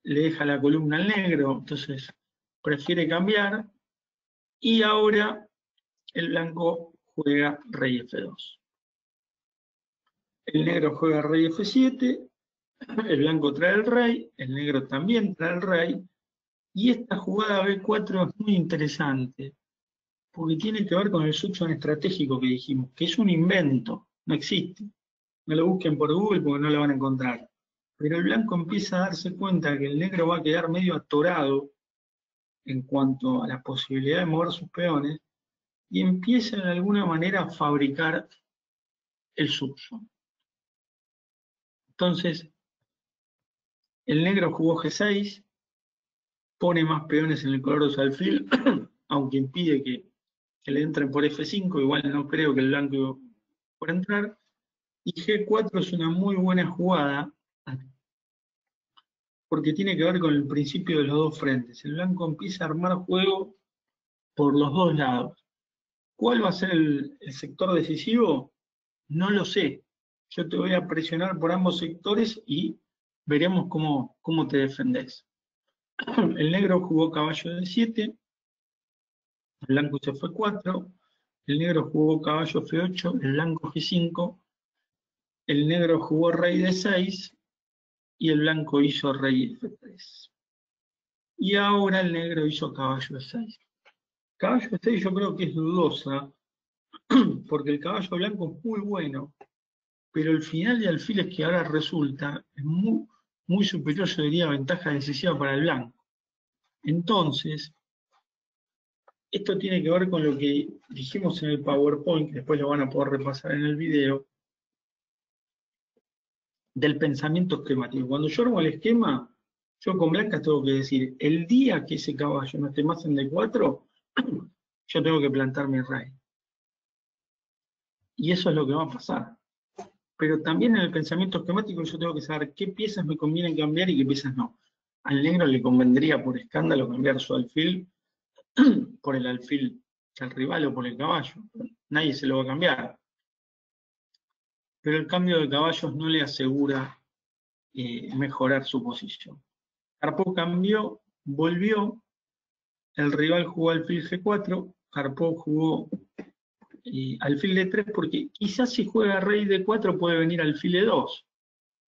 le deja la columna al negro, entonces prefiere cambiar. Y ahora el blanco juega rey F2. El negro juega rey F7, el blanco trae el rey, el negro también trae el rey. Y esta jugada B4 es muy interesante, porque tiene que ver con el subswan estratégico que dijimos, que es un invento, no existe. No lo busquen por Google porque no lo van a encontrar. Pero el blanco empieza a darse cuenta que el negro va a quedar medio atorado en cuanto a la posibilidad de mover sus peones, y empieza de alguna manera a fabricar el subswan. Entonces, el negro jugó G6, pone más peones en el color de su alfil, aunque impide que le entren por F5, igual no creo que el blanco pueda entrar. Y G4 es una muy buena jugada, porque tiene que ver con el principio de los dos frentes. El blanco empieza a armar juego por los dos lados. ¿Cuál va a ser el sector decisivo? No lo sé. Yo te voy a presionar por ambos sectores y veremos cómo te defendés. El negro jugó caballo D7, el blanco hizo F4, el negro jugó caballo F8, el blanco G5, el negro jugó rey D6 y el blanco hizo rey F3. Y ahora el negro hizo caballo E6. Caballo E6 yo creo que es dudosa, porque el caballo blanco es muy bueno, pero el final de alfiles que ahora resulta es muy superior, yo diría, ventaja decisiva para el blanco. Entonces, esto tiene que ver con lo que dijimos en el PowerPoint, que después lo van a poder repasar en el video, del pensamiento esquemático. Cuando yo armo el esquema, yo con blancas tengo que decir, el día que ese caballo no esté más en D4, yo tengo que plantar mi rey. Y eso es lo que va a pasar. Pero también en el pensamiento esquemático yo tengo que saber qué piezas me convienen cambiar y qué piezas no. Al negro le convendría por escándalo cambiar su alfil por el alfil del rival o por el caballo. Nadie se lo va a cambiar. Pero el cambio de caballos no le asegura mejorar su posición. Karpov cambió, volvió, el rival jugó alfil G4, Karpov jugó alfil D3, porque quizás si juega rey D4 puede venir alfil E2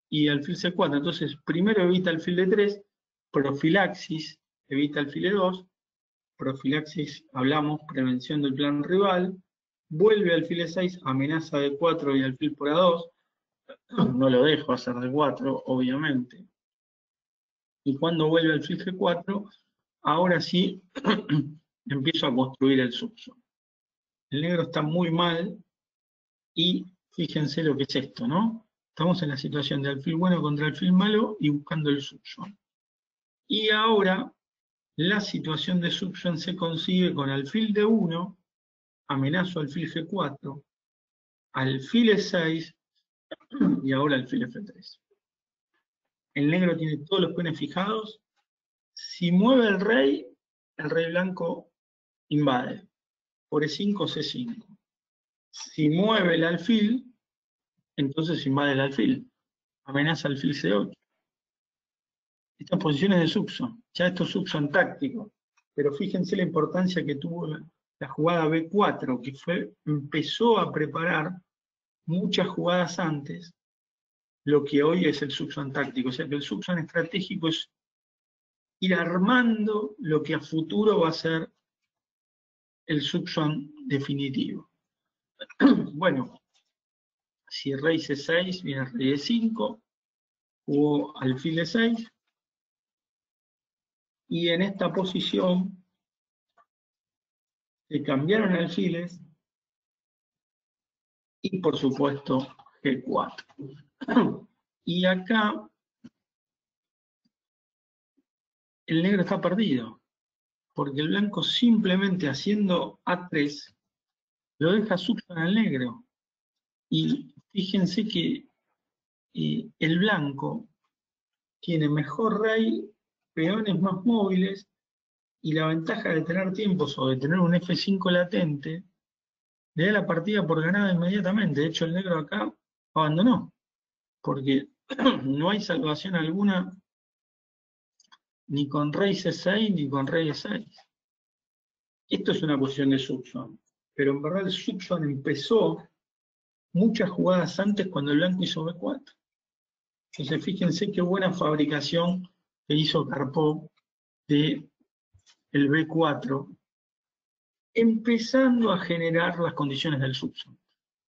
y alfil C4. Entonces, primero evita alfil D3, profilaxis, evita alfil E2, profilaxis, hablamos, prevención del plan rival, vuelve alfil E6, amenaza D4 y alfil por A2, no lo dejo hacer D4, obviamente. Y cuando vuelve alfil G4, ahora sí empiezo a construir el subswan. el negro está muy mal, y fíjense lo que es esto, ¿no? Estamos en la situación de alfil bueno contra alfil malo y buscando el succión. Y ahora la situación de succión se consigue con alfil D1, amenazo alfil G4, alfil E6 y ahora alfil F3. El negro tiene todos los peones fijados. Si mueve el rey blanco invade. Por E5, C5. Si mueve el alfil, entonces invade el alfil. Amenaza alfil C8. Estas posiciones de succión. Ya estos succión tácticos. Pero fíjense la importancia que tuvo la jugada B4, que empezó a preparar muchas jugadas antes lo que hoy es el succión táctico. O sea que el succión estratégico es ir armando lo que a futuro va a ser el succión definitivo. Bueno, si rey C6, viene rey E5, jugó alfil E6, y en esta posición se cambiaron alfiles, y por supuesto G4. Y acá el negro está perdido, porque el blanco simplemente haciendo A3 lo deja succión al negro. Y fíjense que el blanco tiene mejor rey, peones más móviles, y la ventaja de tener tiempos o de tener un F5 latente, le da la partida por ganada inmediatamente. De hecho, el negro acá abandonó, porque no hay salvación alguna ni con rey C6 ni con rey E6. Esto es una posición de succión, pero en verdad el succión empezó muchas jugadas antes cuando el blanco hizo B4. Entonces fíjense qué buena fabricación que hizo Karpov de el B4, empezando a generar las condiciones del succión.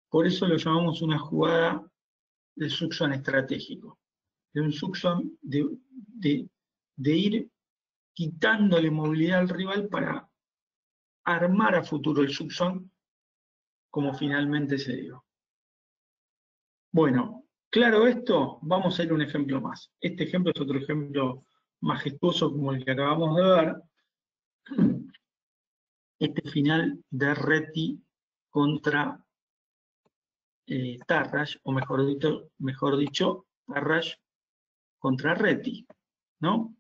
Por eso lo llamamos una jugada de succión estratégico, de un succión de ir quitándole movilidad al rival para armar a futuro el succión como finalmente se dio. Bueno, claro esto, vamos a ir a un ejemplo más. Este ejemplo es otro ejemplo majestuoso como el que acabamos de ver. Este final de Reti contra Tarrasch, o mejor dicho, Tarrasch contra Reti, ¿no?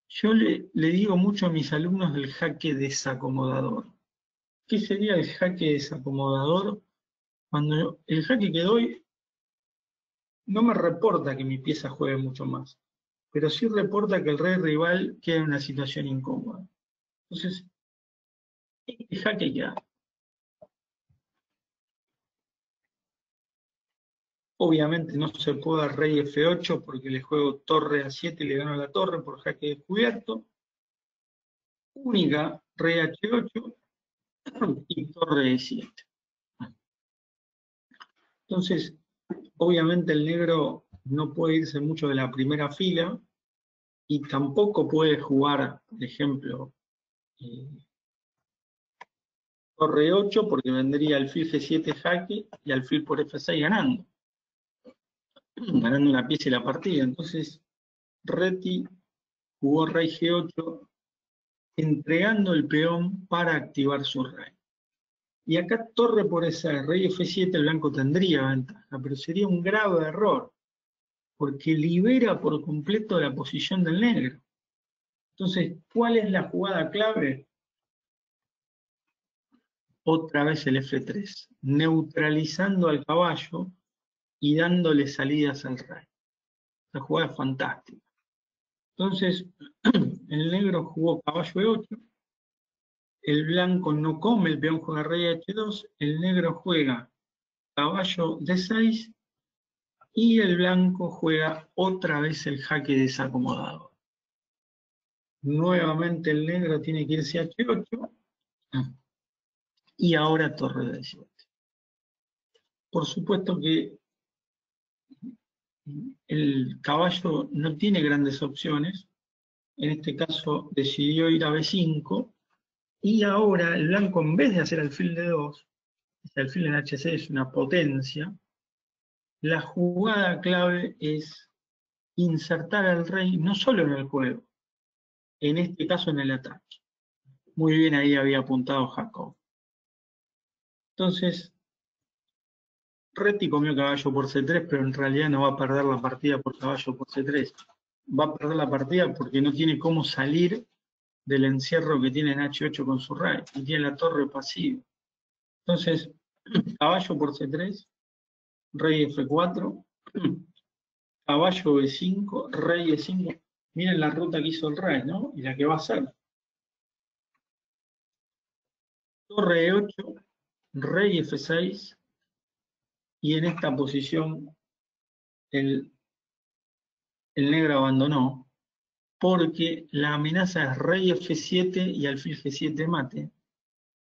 Yo le digo mucho a mis alumnos del jaque desacomodador. ¿Qué sería el jaque desacomodador? Cuando el jaque que doy no me reporta que mi pieza juegue mucho más, pero sí reporta que el rey rival queda en una situación incómoda. Entonces, este jaque queda. Obviamente no se puede rey F8 porque le juego torre A7 y le gano la torre por jaque descubierto. Única, rey H8 y torre E7. Entonces, obviamente el negro no puede irse mucho de la primera fila y tampoco puede jugar, por ejemplo, torre 8 porque vendría alfil G7 jaque y alfil por F6 ganando. Ganando una pieza y la partida. Entonces, Reti jugó rey G8 entregando el peón para activar su rey. Y acá torre por ese rey F7 el blanco tendría ventaja, pero sería un grave error, porque libera por completo la posición del negro. Entonces, ¿cuál es la jugada clave? Otra vez el F3, neutralizando al caballo y dándole salidas al rey. La jugada es fantástica. Entonces, el negro jugó caballo E8, el blanco no come, el peón juega rey H2, el negro juega caballo D6 y el blanco juega otra vez el jaque desacomodado. Nuevamente el negro tiene que irse a H8 y ahora torre D7. Por supuesto que el caballo no tiene grandes opciones, en este caso decidió ir a B5 Y ahora el blanco, en vez de hacer alfil de 2, este alfil en HC es una potencia, la jugada clave es insertar al rey no solo en el juego, en este caso en el ataque. Muy bien, ahí había apuntado Jacob. Entonces, Reti comió caballo por C3, pero en realidad no va a perder la partida por caballo por C3. Va a perder la partida porque no tiene cómo salir del encierro que tiene en H8 con su rey, y tiene la torre pasiva. Entonces, caballo por C3, rey F4, caballo B5, rey E5. Miren la ruta que hizo el rey, ¿no? Y la que va a hacer. Torre E8, rey F6, y en esta posición el negro abandonó, porque la amenaza es rey F7 y alfil G7 mate,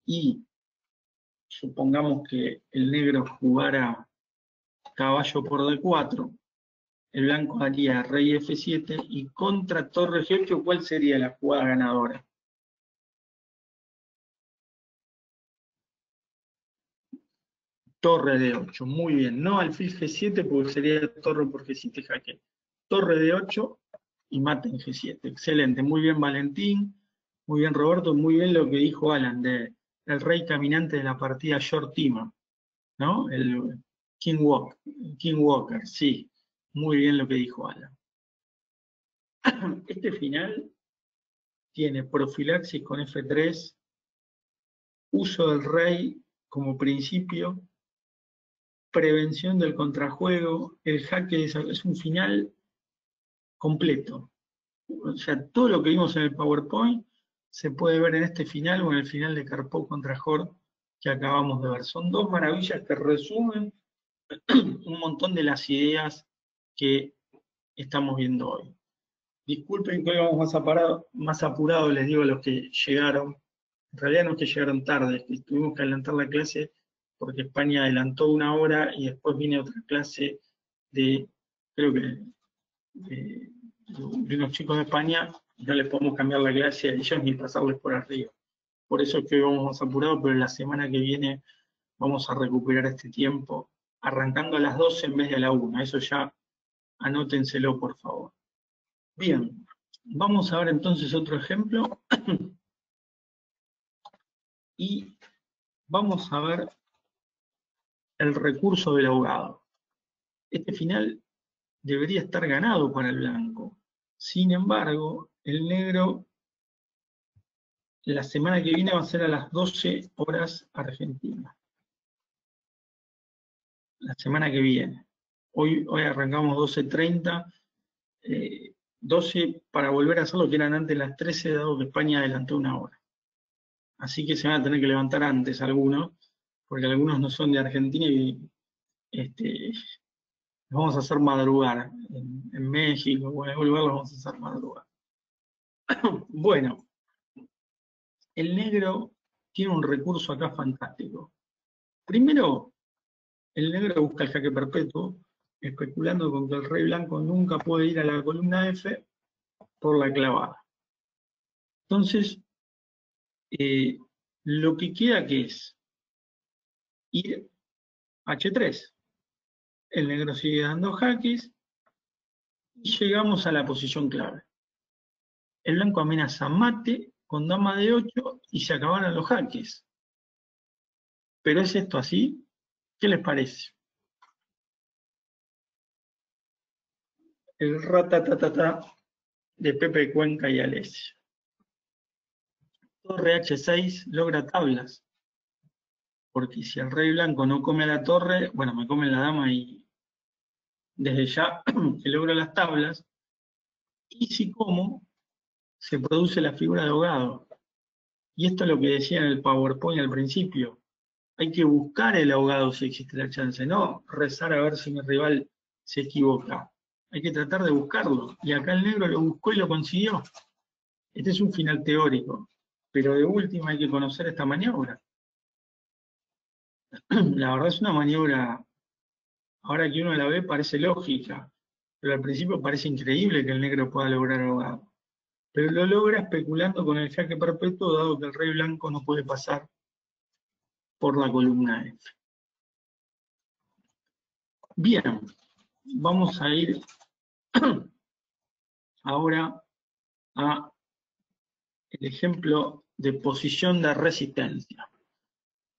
y supongamos que el negro jugara caballo por D4, el blanco haría rey F7 y contra torre G8, ¿cuál sería la jugada ganadora? Torre D8, muy bien, no alfil G7 porque sería torre por G7 jaque. Torre D8 y mate en G7, excelente, muy bien Valentín, muy bien Roberto, muy bien lo que dijo Alan, el rey caminante de la partida Short Team, ¿no? El King Walker, sí, muy bien lo que dijo Alan. Este final tiene profilaxis con F3, uso del rey como principio, prevención del contrajuego, el jaque es un final completo. O sea, todo lo que vimos en el PowerPoint se puede ver en este final o en el final de Karpov contra Hort que acabamos de ver. Son dos maravillas que resumen un montón de las ideas que estamos viendo hoy. Disculpen que hoy vamos más apurados, les digo a los que llegaron. En realidad no es que llegaron tarde, es que tuvimos que adelantar la clase porque España adelantó 1 hora y después viene otra clase de, creo que, de unos chicos de España, y no les podemos cambiar la clase a ellos ni pasarles por arriba. Por eso es que hoy vamos más apurados, pero la semana que viene vamos a recuperar este tiempo, arrancando a las 12 en vez de a la 1. Eso ya anótenselo, por favor. Bien, vamos a ver entonces otro ejemplo. Y vamos a ver el recurso del abogado. Este final debería estar ganado para el blanco. Sin embargo, el negro la semana que viene va a ser a las 12 horas Argentina. La semana que viene. Hoy arrancamos 12:30. 12 para volver a hacer lo que eran antes las 13, dado que España adelantó 1 hora. Así que se van a tener que levantar antes algunos, porque algunos no son de Argentina y los vamos a hacer madrugar. En México o en algún lugar los vamos a hacer madrugar. Bueno, el negro tiene un recurso acá fantástico. Primero, el negro busca el jaque perpetuo, especulando con que el rey blanco nunca puede ir a la columna F por la clavada. Entonces, lo que queda que es ir H3. El negro sigue dando jaques y llegamos a la posición clave. El blanco amenaza mate con dama de 8 y se acabaron los jaques. ¿Pero es esto así? ¿Qué les parece? El ratatatata de Pepe Cuenca y Alessio. Torre H6 logra tablas, porque si el rey blanco no come a la torre, bueno, me come la dama y desde ya que logro las tablas, y si como, se produce la figura de ahogado. Y esto es lo que decía en el PowerPoint al principio. Hay que buscar el ahogado si existe la chance, no rezar a ver si mi rival se equivoca. Hay que tratar de buscarlo. Y acá el negro lo buscó y lo consiguió. Este es un final teórico, pero de última hay que conocer esta maniobra. La verdad es una maniobra, ahora que uno la ve parece lógica, pero al principio parece increíble que el negro pueda lograr ahogado. pero lo logra especulando con el jaque perpetuo, dado que el rey blanco no puede pasar por la columna F. Bien, vamos a ir ahora a el ejemplo de posición de resistencia.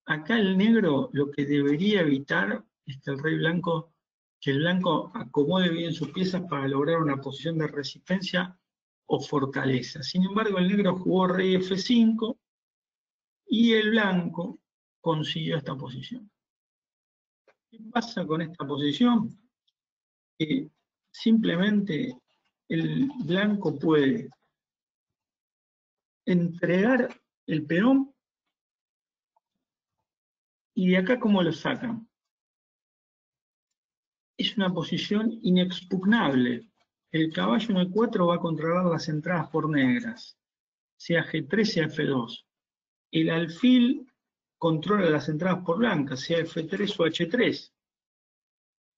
Acá el negro lo que debería evitar es que el blanco acomode bien sus piezas para lograr una posición de resistencia o fortaleza. Sin embargo, el negro jugó rey F5 y el blanco consiguió esta posición. ¿Qué pasa con esta posición? Que simplemente el blanco puede entregar el peón y de acá ¿cómo lo sacan? Es una posición inexpugnable. El caballo en E4 va a controlar las entradas por negras, sea G3, sea F2. El alfil controla las entradas por blancas, sea F3 o H3.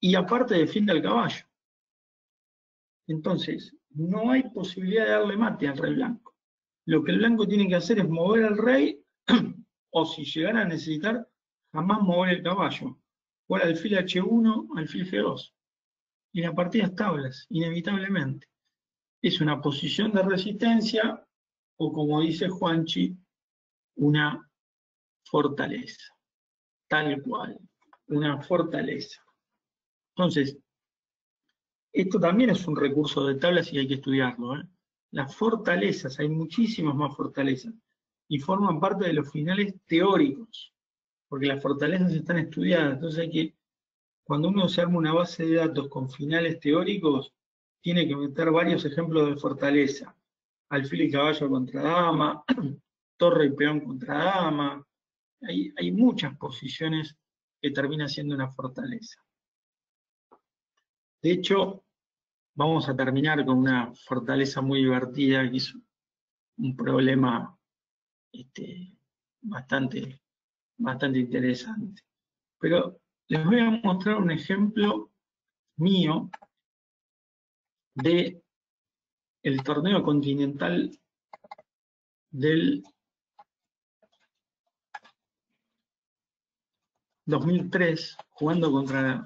Y aparte defiende al caballo. Entonces, no hay posibilidad de darle mate al rey blanco. Lo que el blanco tiene que hacer es mover al rey, o si llegara a necesitar, jamás mover el caballo. O el alfil H1, alfil G2. Y la partida es tablas, inevitablemente. Es una posición de resistencia, o como dice Juanchi, una fortaleza. Tal cual, una fortaleza. Entonces, esto también es un recurso de tablas y hay que estudiarlo, ¿eh? Las fortalezas, hay muchísimas más fortalezas, y forman parte de los finales teóricos, porque las fortalezas están estudiadas, entonces hay que, cuando uno se arma una base de datos con finales teóricos, tiene que meter varios ejemplos de fortaleza. Alfil y caballo contra dama, torre y peón contra dama. Hay muchas posiciones que terminan siendo una fortaleza. De hecho, vamos a terminar con una fortaleza muy divertida, que es un problema bastante interesante. Pero les voy a mostrar un ejemplo mío de el torneo continental del 2003, jugando contra el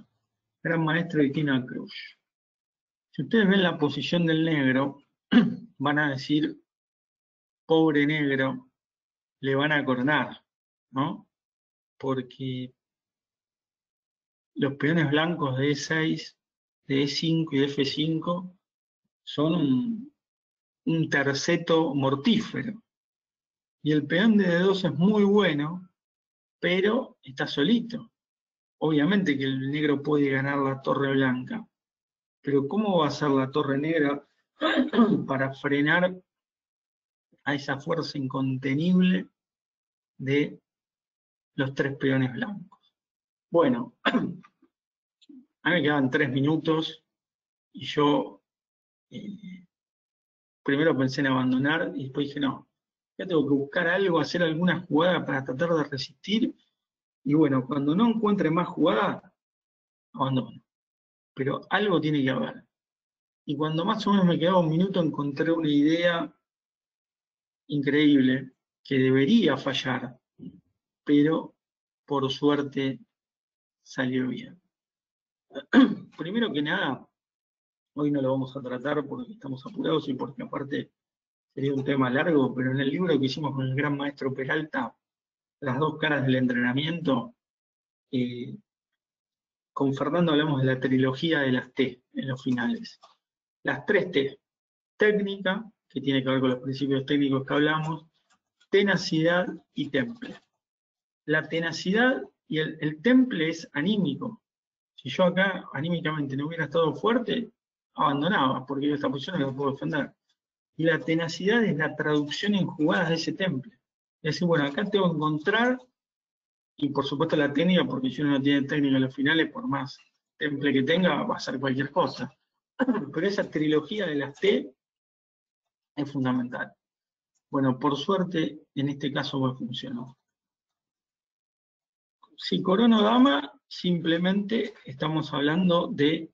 gran maestro de Tina Cruz. Si ustedes ven la posición del negro, van a decir, pobre negro, le van a coronar, ¿no? Porque los peones blancos de E6, de E5 y de F5 son un terceto mortífero. Y el peón de D2 es muy bueno, pero está solito. Obviamente que el negro puede ganar la torre blanca, pero ¿cómo va a ser la torre negra para frenar a esa fuerza incontenible de los tres peones blancos? Bueno, a mí me quedan 3 minutos y yo primero pensé en abandonar y después dije, no, ya tengo que buscar algo, hacer alguna jugada para tratar de resistir. Y bueno, cuando no encuentre más jugada, abandono. Pero algo tiene que haber. Y cuando más o menos me quedaba un minuto, encontré una idea increíble que debería fallar, pero por suerte salió bien. Primero que nada, hoy no lo vamos a tratar porque estamos apurados y porque aparte sería un tema largo, pero en el libro que hicimos con el gran maestro Peralta, Las dos caras del entrenamiento, con Fernando hablamos de la trilogía de las T en los finales. Las 3 T: técnica, que tiene que ver con los principios técnicos que hablamos, tenacidad y temple. La tenacidad y el temple es anímico. Si yo acá anímicamente no hubiera estado fuerte, abandonaba, porque esta posición no la puedo defender. Y la tenacidad es la traducción en jugadas de ese temple. Es decir, bueno, acá tengo que encontrar, y por supuesto la técnica, porque si uno no tiene técnica en los finales, por más temple que tenga, va a hacer cualquier cosa. Pero esa trilogía de las T es fundamental. Bueno, por suerte, en este caso me funcionó. Si corono dama, simplemente estamos hablando de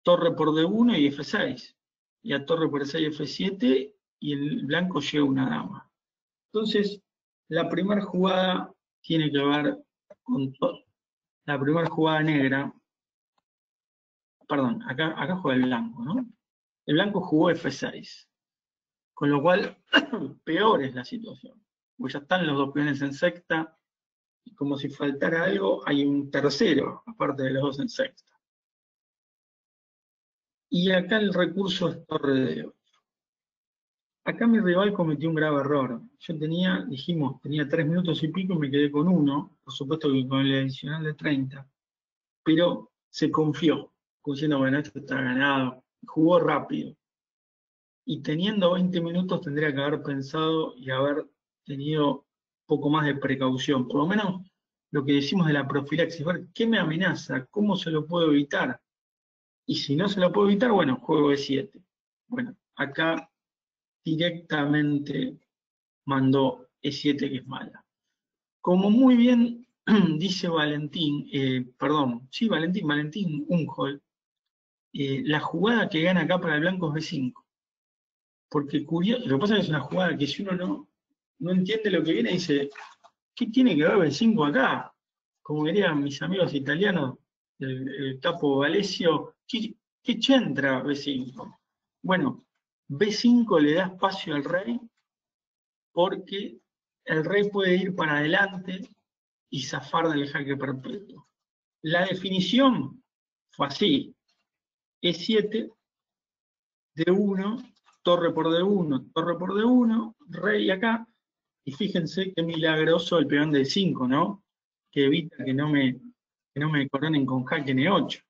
torre por D1 y F6. Y a torre por E6 F7 y el blanco lleva una dama. Entonces, la primera jugada tiene que ver con la primera jugada negra. Perdón, acá juega el blanco, ¿no? El blanco jugó F6, con lo cual peor es la situación, porque ya están los dos peones en sexta, y como si faltara algo, hay un tercero, aparte de los dos en sexta. Y acá el recurso es torre de 8. Acá mi rival cometió un grave error. Yo tenía 3 minutos y pico y me quedé con 1, por supuesto que con el adicional de 30, pero se confió, diciendo, bueno, esto está ganado, jugó rápido. Y teniendo 20 minutos tendría que haber pensado y haber tenido un poco más de precaución, por lo menos lo que decimos de la profilaxis, ver qué me amenaza, cómo se lo puedo evitar. Y si no se lo puedo evitar, bueno, juego E7. Bueno, acá directamente mandó E7, que es mala. Como muy bien dice Valentín Unhol, la jugada que gana acá para el blanco es B5. Porque lo que pasa es que es una jugada que si uno no entiende lo que viene, dice, ¿qué tiene que ver B5 acá? Como dirían mis amigos italianos, el capo Valesio, ¿qué c'entra B5? Bueno, B5 le da espacio al rey porque el rey puede ir para adelante y zafar del jaque perpetuo. La definición fue así: E7, D1, torre por D1, torre por D1, rey acá, y fíjense qué milagroso el peón de 5, ¿no? Que evita que no me coronen con jaque N8.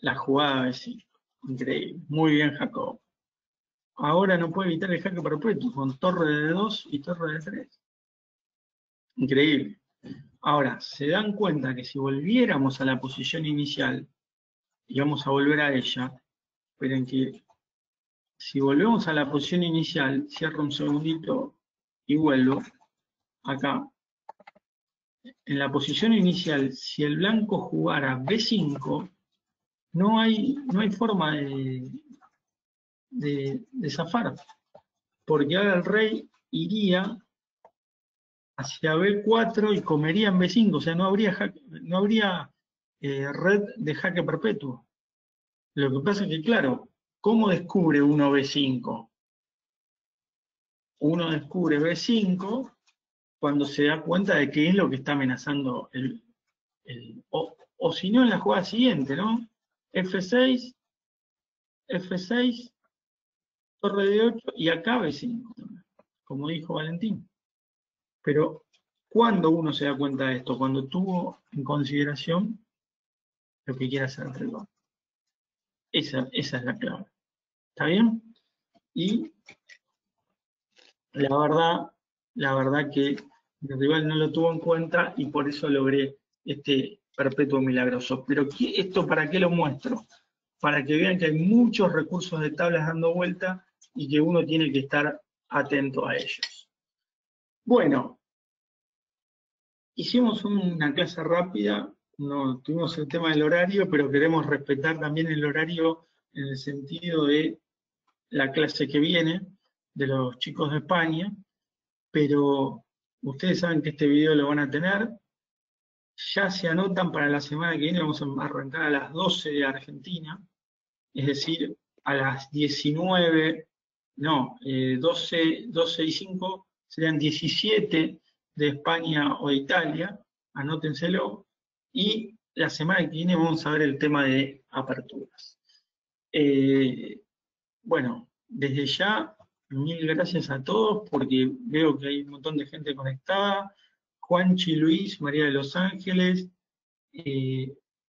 La jugada de 5, increíble, muy bien Jacob. Ahora no puede evitar el jaque perpetuo con torre de 2 y torre de 3. Increíble. Ahora, se dan cuenta que si volviéramos a la posición inicial, y vamos a volver a ella, esperen que si volvemos a la posición inicial, cierro un segundito y vuelvo, acá, en la posición inicial, si el blanco jugara B5, no hay forma de zafar, porque ahora el rey iría hacia B4 y comería en B5, o sea, no habría red de jaque perpetuo. Lo que pasa es que, claro, ¿cómo descubre uno B5? Uno descubre B5 cuando se da cuenta de qué es lo que está amenazando o si no en la jugada siguiente, ¿no? F6, F6, torre de 8 y acá B5, como dijo Valentín. Pero, ¿cuándo uno se da cuenta de esto? Cuando tuvo en consideración lo que quiere hacer el rival. Esa es la clave. ¿Está bien? Y la verdad que el rival no lo tuvo en cuenta y por eso logré este perpetuo milagroso. Pero ¿esto para qué lo muestro? Para que vean que hay muchos recursos de tablas dando vuelta y que uno tiene que estar atento a ellos. Bueno, hicimos una clase rápida, no tuvimos el tema del horario, pero queremos respetar también el horario en el sentido de la clase que viene, de los chicos de España, pero ustedes saben que este video lo van a tener. Ya se anotan para la semana que viene, vamos a arrancar a las 12 de Argentina, es decir, a las 19, no, 12 y 5, serían 17 de España o de Italia, anótenselo, y la semana que viene vamos a ver el tema de aperturas. Bueno, desde ya, mil gracias a todos, porque veo que hay un montón de gente conectada. Juanchi Luis, María de Los Ángeles,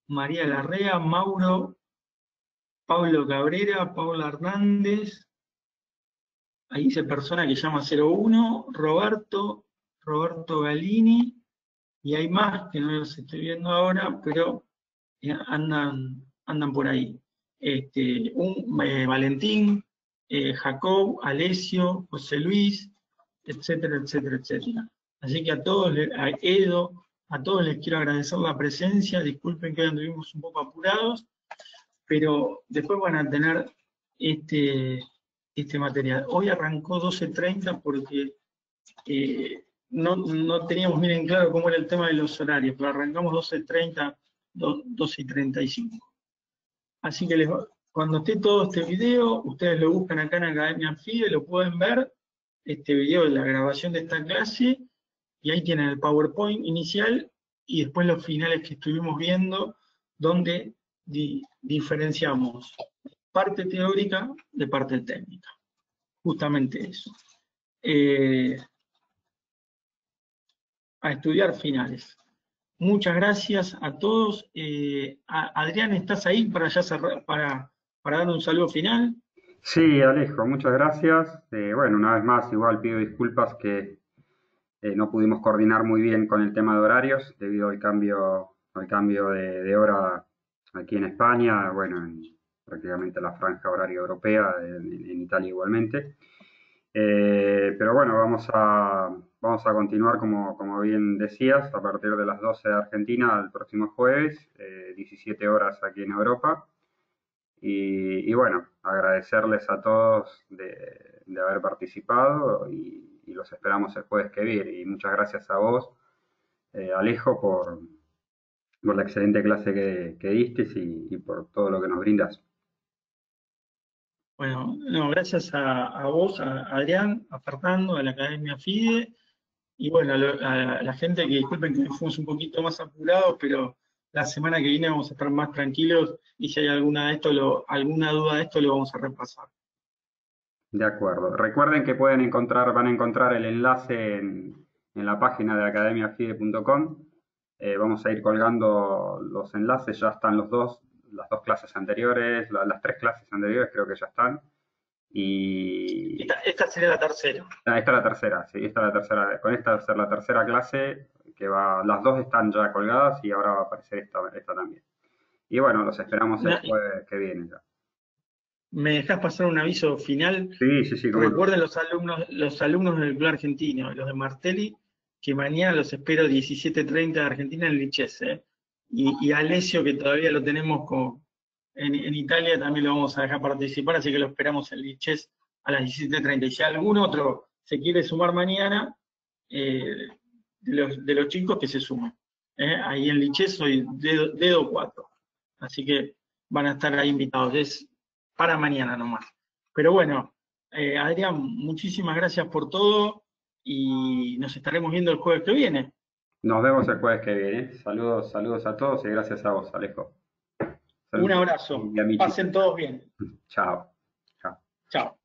María Larrea, Mauro, Pablo Cabrera, Paula Hernández, ahí dice persona que llama 01, Roberto Galini, y hay más que no los estoy viendo ahora, pero andan por ahí. Valentín, Jacob, Alessio, José Luis, etcétera, etcétera, etcétera. Así que a todos, a Edo, a todos les quiero agradecer la presencia, disculpen que hoy anduvimos un poco apurados, pero después van a tener este este material. Hoy arrancó 12:30 porque no teníamos bien en claro cómo era el tema de los horarios, pero arrancamos 12:30, 12:35. Así que cuando esté todo este video, ustedes lo buscan acá en Academia FIDE, lo pueden ver, este video de la grabación de esta clase, y ahí tienen el PowerPoint inicial y después los finales que estuvimos viendo, donde diferenciamos parte teórica de parte técnica. Justamente eso. A estudiar finales. Muchas gracias a todos. Adrián, ¿estás ahí para ya cerrar, para dar un saludo final? Sí, Alejo, muchas gracias. Bueno, una vez más, igual pido disculpas que no pudimos coordinar muy bien con el tema de horarios debido al cambio de hora aquí en España, bueno, prácticamente la franja horaria europea, en Italia igualmente. Pero bueno, vamos a continuar como bien decías, a partir de las 12 de Argentina el próximo jueves, 17 horas aquí en Europa. Y bueno, agradecerles a todos de haber participado y los esperamos el jueves que viene. Y muchas gracias a vos, Alejo, por la excelente clase que diste y por todo lo que nos brindas. Bueno, no, gracias a vos, a Adrián, a Fernando, a la Academia FIDE, y bueno, a la gente que disculpen que fuimos un poquito más apurados, pero la semana que viene vamos a estar más tranquilos y si hay alguna duda de esto lo vamos a repasar. De acuerdo. Recuerden que van a encontrar el enlace en la página de academiafide.com. Vamos a ir colgando los enlaces, ya están las dos clases anteriores, las tres clases anteriores creo que ya están. Y Esta sería la tercera. esta es la tercera, sí, esta es la tercera. Con esta va a ser la tercera clase, las dos están ya colgadas y ahora va a aparecer esta también. Y bueno, los esperamos el jueves que viene ya. ¿Me dejás pasar un aviso final? Sí, sí, sí, cómo no. Recuerden los alumnos del Club Argentino, los de Martelli, que mañana los espero 17:30 de Argentina en Lichess, ¿eh? Y a Alessio, que todavía lo tenemos en Italia, también lo vamos a dejar participar, así que lo esperamos en Lichess a las 17:30. Y si algún otro se quiere sumar mañana, de los chicos que se sumen. Ahí en Lichess soy dedo 4. Así que van a estar ahí invitados. Es para mañana nomás. Pero bueno, Adrián, muchísimas gracias por todo y nos estaremos viendo el jueves que viene. Nos vemos el jueves que viene. Saludos, saludos a todos y gracias a vos, Alejo. Un Saludos abrazo. y a Michi. Pasen todos bien. Chao. Chao. Chao.